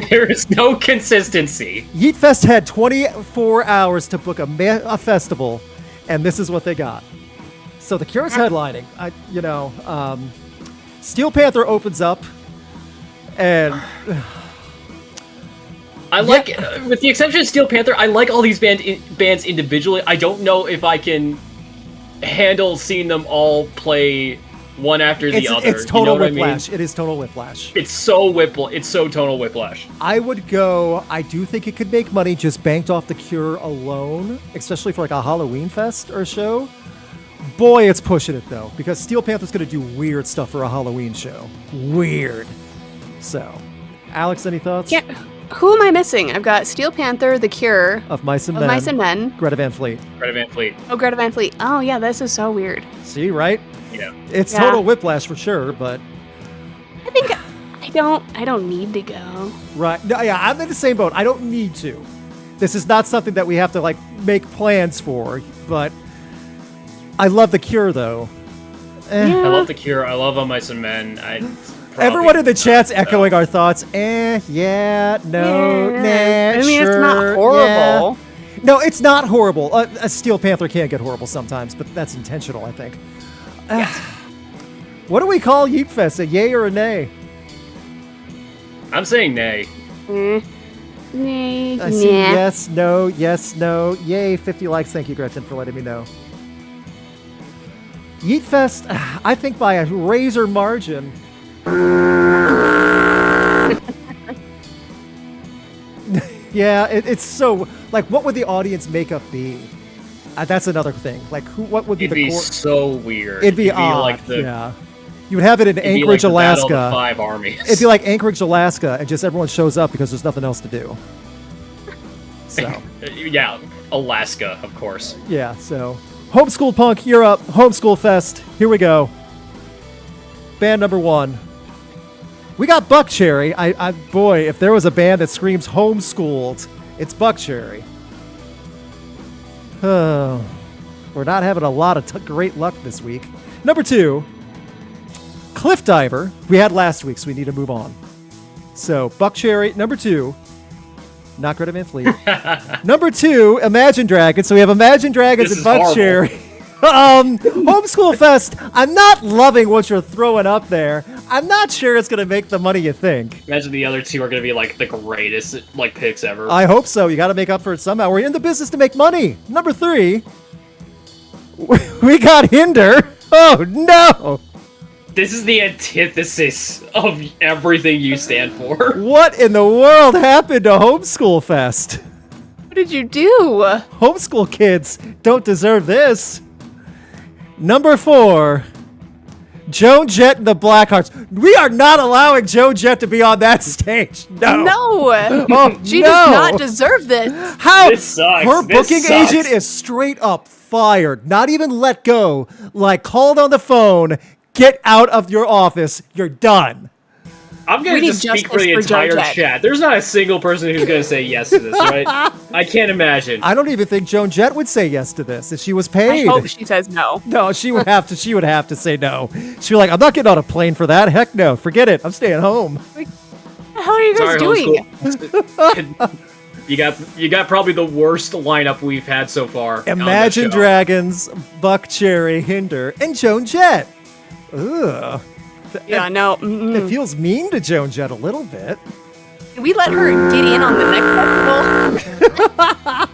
There is no consistency. Yeet Fest had 24 hours to book a festival, and this is what they got. So the Cure's headlining. Steel Panther opens up, and I like, with the exception of Steel Panther, I like all these bands individually. I don't know if I can handle seeing them all play one after the other. it's total you know what whiplash. I mean? It is total whiplash. It's so total whiplash. I would go. I do think it could make money just banked off the Cure alone, especially for like a Halloween fest or show. Boy, it's pushing it though, because Steel Panther's going to do weird stuff for a Halloween show. Weird. So, Alex, any thoughts? Yeah. Who am I missing? I've got Steel Panther, The Cure, Of Mice and Of Men. Mice and Men. Greta Van Fleet. Greta Van Fleet. Oh, Greta Van Fleet. Oh, yeah, this is so weird. See, right? Yeah. It's Yeah. total whiplash for sure, but I think I don't need to go. right. No, yeah, I'm in the same boat. I don't need to. This is not something that we have to like make plans for, but I love the Cure though. I Yeah. love The Cure. I love All Mice and Men. Everyone in the chat's echoing our thoughts. Yeah, no, Yeah. nah, I mean, sure, it's not horrible. yeah. No, it's not horrible. A Steel Panther can get horrible sometimes, but that's intentional, I think. What do we call Yeet Fest? A yay or a nay? I'm saying nay. Nah. I see yes, no, yay, 50 likes. Thank you, Gretchen, for letting me know. Yeet Fest, I think by a razor margin. Yeah, it's so, like, what would the audience makeup be? That's another thing. Like, what would be It'd the be core? so weird. It'd be odd. like the yeah. You would have it in it'd be Anchorage, like the Battle of the Alaska. Five Armies. It'd be like Anchorage, Alaska, and just everyone shows up because there's nothing else to do. So, yeah, Alaska, of course. yeah, so. Homeschool Punk, you're up. Homeschool Fest. Here we go. Band number 1. We got Buckcherry. Boy, if there was a band that screams homeschooled, it's Buckcherry. Oh, we're not having a lot of great luck this week. Number 2, Cliff Diver. We had last week, so we need to move on. So, Buckcherry, number 2. Not Greta Van Fleet. Number 2, Imagine Dragons. So we have Imagine Dragons This and is Buckcherry. Homeschool Fest. I'm not loving what you're throwing up there. I'm not sure it's going to make the money you think. Imagine the other two are going to be like the greatest like picks ever. I hope so. You got to make up for it somehow. We're in the business to make money. Number 3, we got Hinder. Oh, no. This is the antithesis of everything you stand for. What in the world happened to Homeschool Fest? What did you do? Homeschool kids don't deserve this. Number 4, Joan Jett and the Blackhearts. We are not allowing Joan Jett to be on that stage. No. No. Oh, She no. does not deserve this. How? This sucks. Her This booking sucks. agent is straight up fired. Not even let go. Like, called on the phone. Get out of your office. You're done. I'm going We to need just speak for justice the for Joan entire Jett. chat. There's not a single person who's going to say yes to this, right? I can't imagine. I don't even think Joan Jett would say yes to this if she was I paid. hope she says no. No, she would have to. She would have to say no. She'd be like, "I'm not getting on a plane for that. Heck no. Forget it. I'm staying home." What the hell are you guys Sorry, doing? homeschool. You got probably the worst lineup we've had so far. on this Imagine show. Dragons, Buckcherry, Hinder, and Joan Jett. Ugh. Yeah, no. It feels mean to Joan Jett a little bit. Can we let her get in on the next festival?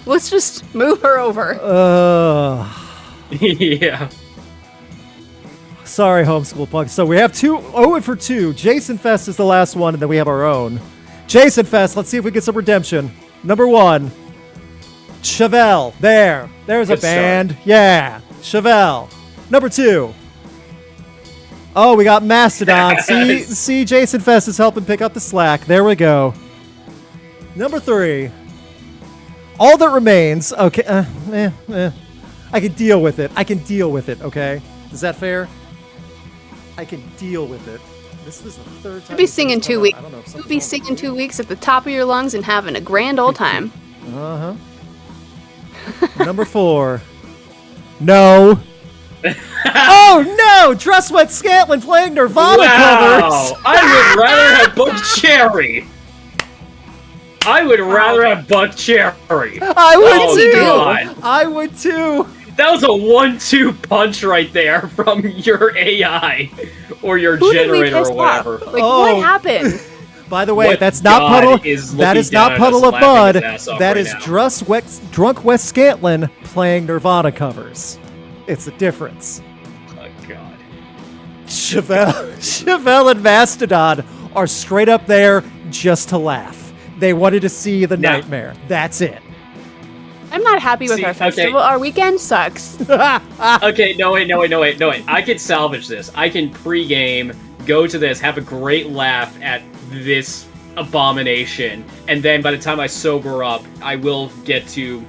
Let's just move her over. Yeah. Sorry, Homeschool Punk. So we have 0 for 2. Jason Fest is the last one, and then we have our own. Jason Fest, let's see if we get some redemption. Number 1, Chevelle. There's a Good start. band. Yeah, Chevelle. Number 2. Oh, we got Mastodon. See, Jason Fest is helping pick up the slack. There we go. Number 3. All That Remains. Okay. I can deal with it. Okay? Is that fair? I can deal with it. This is the third time. You'll be singing 2 weeks. I don't know if You'll be singing 2 weeks at the top of your lungs and having a grand old time. Number 4. No. Oh no! Dress Wet Scantlin playing Nirvana covers. I would rather have Buckcherry. I would rather have Buckcherry. I would Oh, too. God. I would too. That was a 1-2 punch right there from your AI or your Who did we generator piss or whatever. off? Like, Oh. what happened? By the way, What that's not God Puddle. is That looking is not down at Puddle us of laughing Bud. his ass off That right is now? Drunk Wes Scantlin playing Nirvana covers. It's a difference. Oh, God. Chevelle and Mastodon are straight up there just to laugh. They wanted to see the Now- nightmare. That's it. I'm not happy with See, our okay. festival. Our weekend sucks. Okay, no wait. I can salvage this. I can pregame, go to this, have a great laugh at this abomination, and then by the time I sober up, I will get to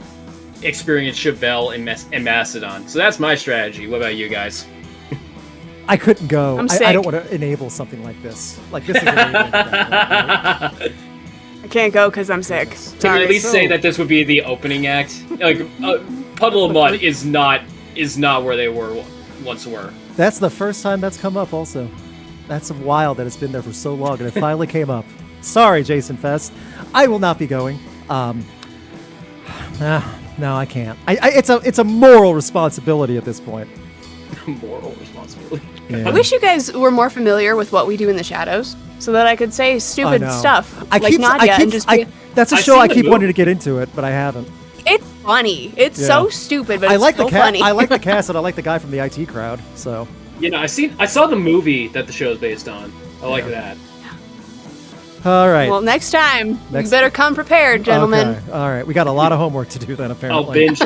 experience Chevelle and Mastodon. So that's my strategy. What about you guys? I couldn't go. I'm I sick. don't want to enable something like this. Like this is enabling that, right? I can't go because I'm sick. Can you Sorry. at least say that this would be the opening act? Like, Puddle of Mud is not where they once were. That's the first time that's come up. Also, that's wild that it's been there for so long and it finally came up. Sorry, Jason Fest. I will not be going. No, I can't. It's a moral responsibility at this point. Moral responsibility. Yeah. I wish you guys were more familiar with what we do in the shadows, so that I could say stupid know. stuff like Nadia and just be. That's a I've show seen I the keep movie. wanting to get into it, but I haven't. It's funny. It's Yeah. so stupid, but I it's like so the cast. funny. I like the cast, and I like the guy from the IT crowd. So You know, I saw the movie that the show is based on. I like that. All right. Well, next time, Next- you better come prepared, gentlemen. Okay. All right. We got a lot of homework to do then, apparently. I'll binge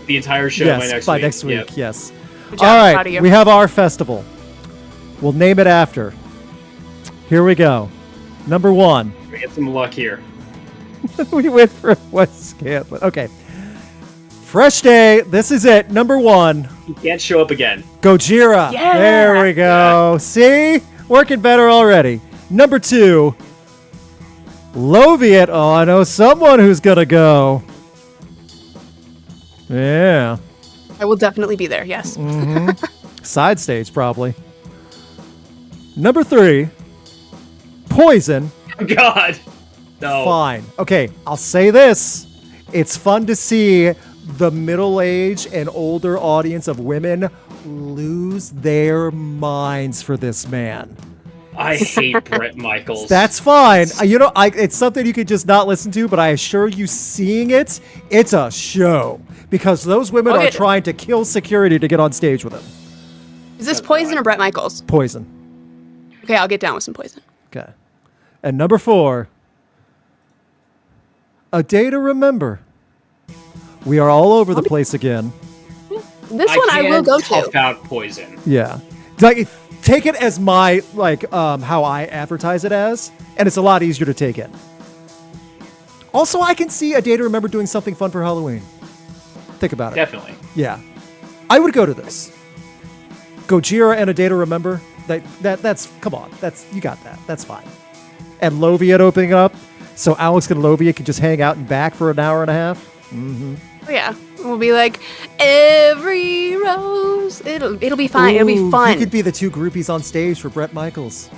the entire show yes, by next week. Yep. Yes. Good job. All Proud right. of you. We have our festival. We'll name it after. Here we go. Number 1. We get some luck here. We went for West Scantlin. Okay. Fresh day. This is it. Number 1. You can't show up again. Gojira. Yeah. There we go. See? Working better already. Number 2. Loviet. Oh, I know someone who's going to go. Yeah. I will definitely be there, yes. Side stage, probably. Number 3. Poison. God. No. Fine. Okay, I'll say this. It's fun to see the middle-aged and older audience of women lose their minds for this man. I hate Bret Michaels. That's fine. It's something you could just not listen to, but I assure you, seeing it, it's a show. Because those women are trying to kill security to get on stage with him. Is this Poison or Bret Michaels? Poison. Okay, I'll get down with some Poison. Okay. And number 4. A Day to Remember. We are all over the place again. This one I will go to. Tough out Poison. Yeah. Like, take it as my, how I advertise it as, and it's a lot easier to take in. Also, I can see A Day to Remember doing something fun for Halloween. Think about it. Definitely. Yeah. I would go to this. Gojira and A Day to Remember. That's come on. You got that. That's fine. And Loviet opening up. So Alex and Loviet can just hang out and back for an hour and a half. Mm-hmm. Oh, yeah. We'll be like, every rose. It'll be fine. It'll be fun. You could be the 2 groupies on stage for Bret Michaels.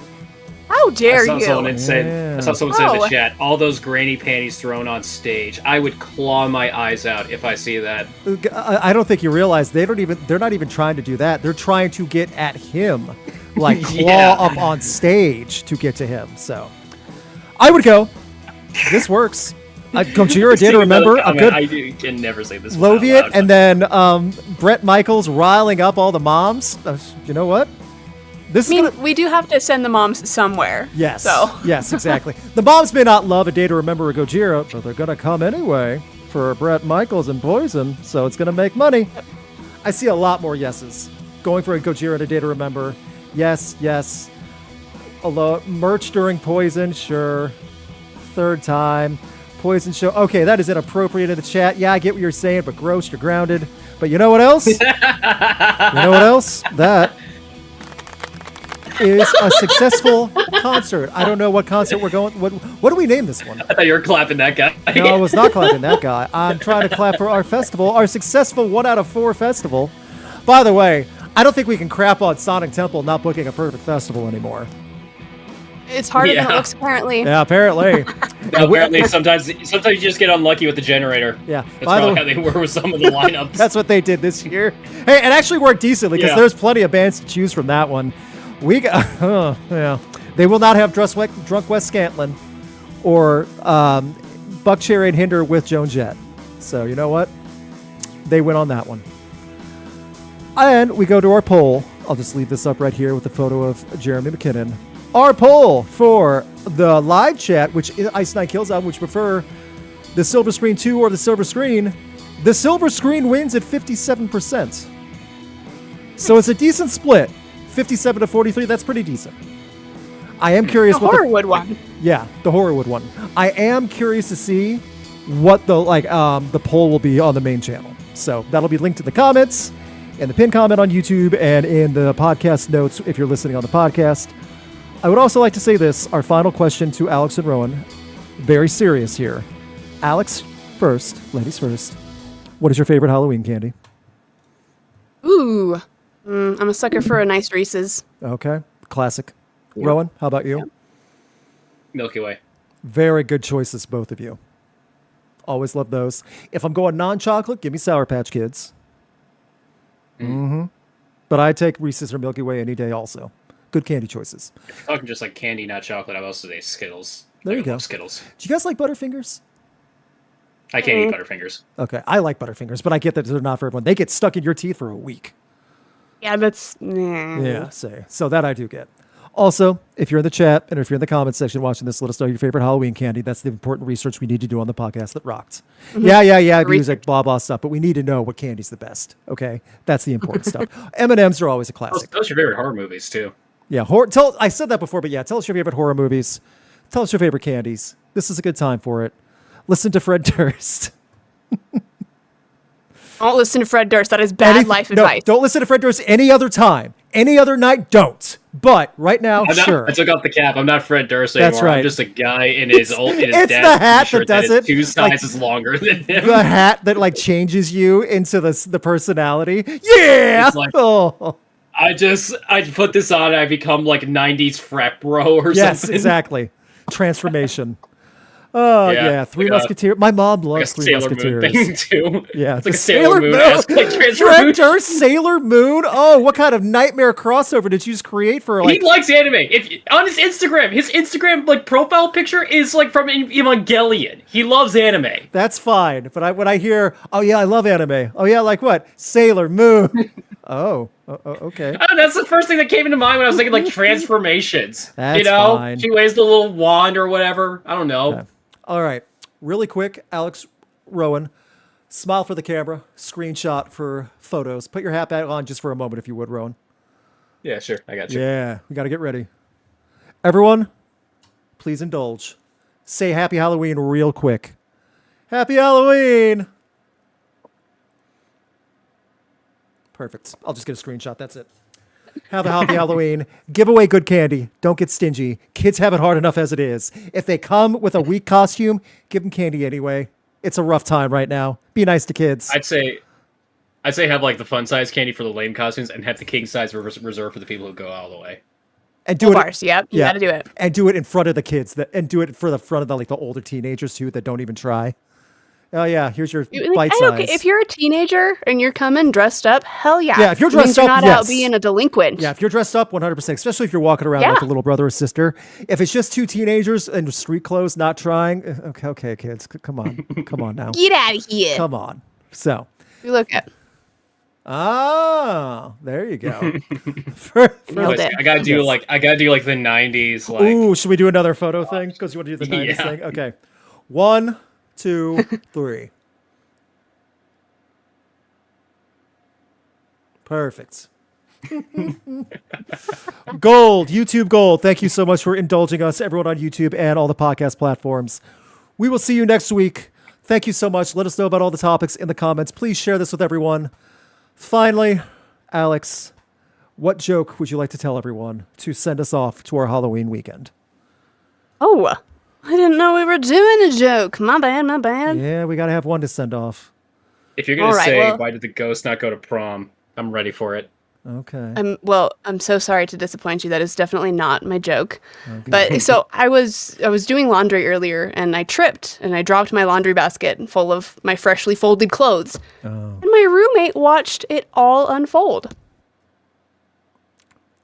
How dare I saw you? someone say, I saw someone say in Oh. the chat, all those granny panties thrown on stage. I would claw my eyes out if I see that. I don't think you realize they're not even trying to do that. They're trying to get at him, like claw Yeah. up on stage to get to him. So I would go. This works. Gojira did remember a good can never say this one out Loviet, loud, and then Bret Michaels riling up all the moms. You know what? This I mean, we do have to send the moms somewhere. Yes. So. Yes, exactly. The moms may not love A Day to Remember a Gojira, but they're going to come anyway for Bret Michaels and Poison, so it's going to make money. I see a lot more yeses. Going for a Gojira and A Day to Remember. Yes, yes. Although merch during Poison, sure. 3rd time. Poison show. Okay, that is inappropriate in the chat. Yeah, I get what you're saying, but gross, you're grounded. But you know what else? You know what else? That is a successful concert. I don't know what concert we're going. What do we name this one? I thought you were clapping that guy. No, I was not clapping that guy. I'm trying to clap for our festival, our successful 1 out of 4 festival. By the way, I don't think we can crap on Sonic Temple not booking a perfect festival anymore. It's harder than it Yeah. looks, apparently. Yeah, apparently. No, apparently, sometimes you just get unlucky with the generator. Yeah. That's By the probably way- how they were with some of the lineups. That's what they did this year. Hey, it actually worked decently because Yeah. there's plenty of bands to choose from that one. We got, yeah. They will not have Drunk West Scantlin or Buckcherry and Hinder with Joan Jett. So you know what? They went on that one. And we go to our poll. I'll just leave this up right here with the photo of Jeremy McKinnon. Our poll for the live chat, which Ice Nine Kills on, which prefer the Silver Screen 2 or the Silver Screen. The Silver Screen wins at 57%. So it's a decent split. 57 to 43, that's pretty decent. I am curious The what Horrorwood one. Yeah, the Horrorwood one. I am curious to see what the poll will be on the main channel. So that'll be linked in the comments, in the pinned comment on YouTube, and in the podcast notes if you're listening on the podcast. I would also like to say this, our final question to Alex and Rowan. Very serious here. Alex first, ladies first. What is your favorite Halloween candy? Ooh. I'm a sucker for a nice Reese's. Okay, classic. Rowan, how about you? Milky Way. Very good choices, both of you. Always love those. If I'm going non-chocolate, give me Sour Patch Kids. Mm-hmm. But I take Reese's or Milky Way any day also. Good candy choices. If you're talking just like candy, not chocolate, I would also say Skittles. There you I go. love Skittles. Do you guys like Butterfingers? I can't eat Butterfingers. Okay, I like Butterfingers, but I get that they're not for everyone. They get stuck in your teeth for a week. Yeah, that's... Yeah, so that I do get. Also, if you're in the chat and if you're in the comments section watching this, let us know your favorite Halloween candy. That's the important research we need to do on the podcast that rocked. Yeah, music, blah, blah stuff. But we need to know what candy's the best. Okay? That's the important stuff. M&Ms are always a classic. Those are your favorite horror movies, too. Yeah, I said that before, but yeah, tell us your favorite horror movies. Tell us your favorite candies. This is a good time for it. Listen to Fred Durst. Don't listen to Fred Durst. That is bad life advice. Don't listen to Fred Durst any other time. Any other night, don't. But right now, sure. I took off the cap. I'm not Fred Durst anymore. That's right. I'm just a guy in his It's dad's the hat t-shirt that does is it. 2 sizes longer than him. The hat that like changes you into the personality. Yeah. It's like, I put this on and I become like 90s frat bro or something. Yes, exactly. Transformation. Oh yeah, Three Musketeers. My mom loves Three Musketeers. Thing too. Yeah, it's like a Sailor Moon. Like Fred Durst, Sailor Moon. Oh, what kind of nightmare crossover did you just create for? Like, he likes anime. On his Instagram like profile picture is like from Evangelion. He loves anime. That's fine. But when I hear, oh yeah, I love anime. Oh yeah, like what? Sailor Moon. Oh, okay. That's the first thing that came into mind when I was thinking like transformations. That's fine. She waves the little wand or whatever. I don't know. Okay. All right, really quick, Alex Rowan, smile for the camera, screenshot for photos. Put your hat back on just for a moment, if you would, Rowan. Yeah, sure. I got you. Yeah, we got to get ready. Everyone, please indulge. Say Happy Halloween real quick. Happy Halloween! Perfect. I'll just get a screenshot. That's it. Have a happy Halloween. Give away good candy. Don't get stingy. Kids have it hard enough as it is. If they come with a weak costume, give them candy anyway. It's a rough time right now. Be nice to kids. I'd say have like the fun size candy for the lame costumes and have the king size reserved for the people who go all the way. And do it. Bars, yep. You gotta do it. And do it in front of the kids. And do it for the front of the older teenagers too that don't even try. Oh yeah, here's your bite size. If you're a teenager and you're coming dressed up, hell yeah. Yeah, if you're dressed up, you're not out being a delinquent. Yeah, if you're dressed up, 100%. Especially if you're walking around like a little brother or sister. If it's just 2 teenagers in street clothes, not trying. Okay, kids, come on now. Get out of here. Come on. So. You look at. Ah, there you go. I gotta do like the 90s. Like, ooh, should we do another photo thing? Because you want to do the 90s thing? Okay. 1, 2, 3. Perfect. Gold, YouTube Gold. Thank you so much for indulging us, everyone on YouTube and all the podcast platforms. We will see you next week. Thank you so much. Let us know about all the topics in the comments. Please share this with everyone. Finally, Alex, what joke would you like to tell everyone to send us off to our Halloween weekend? Oh, I didn't know we were doing a joke. My bad. Yeah, we got to have one to send off. If you're going to say, why did the ghost not go to prom? I'm ready for it. Okay. I'm so sorry to disappoint you. That is definitely not my joke. Okay. But so I was doing laundry earlier and I tripped and I dropped my laundry basket full of my freshly folded clothes. Oh. And my roommate watched it all unfold.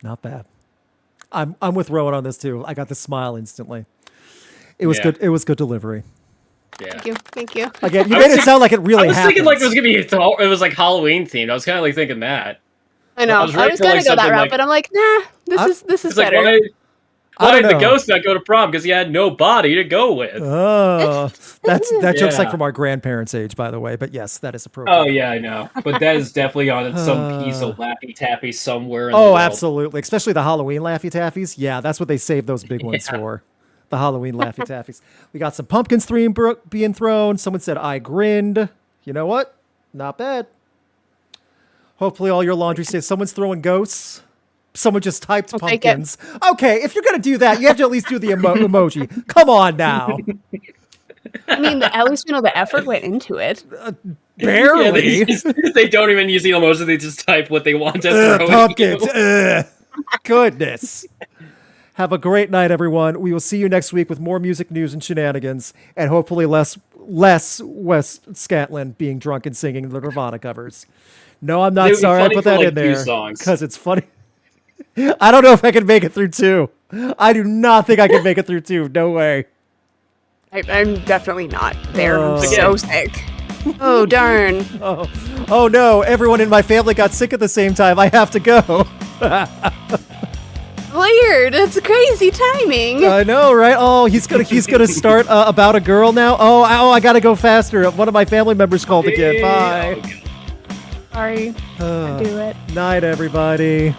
Not bad. I'm with Rowan on this too. I got the smile instantly. It was good. It was good delivery. Yeah. Thank you. Again, you made it sound like it really happened. I was thinking like it was gonna be it was like Halloween themed. I was kind of like thinking that. I know. I was gonna go that route, but I'm like, nah. This is better. Like, why did the ghost not go to prom? Because he had no body to go with. Oh, that joke's like from our grandparents' age, by the way. But yes, that is appropriate. Oh yeah, I know. But that is definitely on some piece of Laffy Taffy somewhere. In the world. Absolutely. Especially the Halloween Laffy Taffies. Yeah, that's what they save those big ones for. The Halloween Laffy Taffies. We got some pumpkins being thrown. Someone said I grinned. You know what? Not bad. Hopefully all your laundry stays. Someone's throwing ghosts. Someone just typed pumpkins. Okay, if you're going to do that, you have to at least do the emoji. Come on now. I mean, at least we know the effort went into it. Barely. Yeah, they don't even use the emoji. They just type what they want to throw pumpkins. Goodness. Have a great night, everyone. We will see you next week with more music news and shenanigans, and hopefully less Wes Scatlin being drunk and singing the Nirvana covers. No, I'm not sorry I put that in there because it's funny. I don't know if I can make it through 2. I do not think I can make it through 2. No way. I'm definitely not there. I'm so sick. Oh, darn. Oh, no. Everyone in my family got sick at the same time. I have to go. cleared. It's crazy timing. I know, right? Oh, he's gonna start About a Girl now. Oh, I gotta go faster. One of my family members called again. Bye. Sorry. Do it. Night, everybody.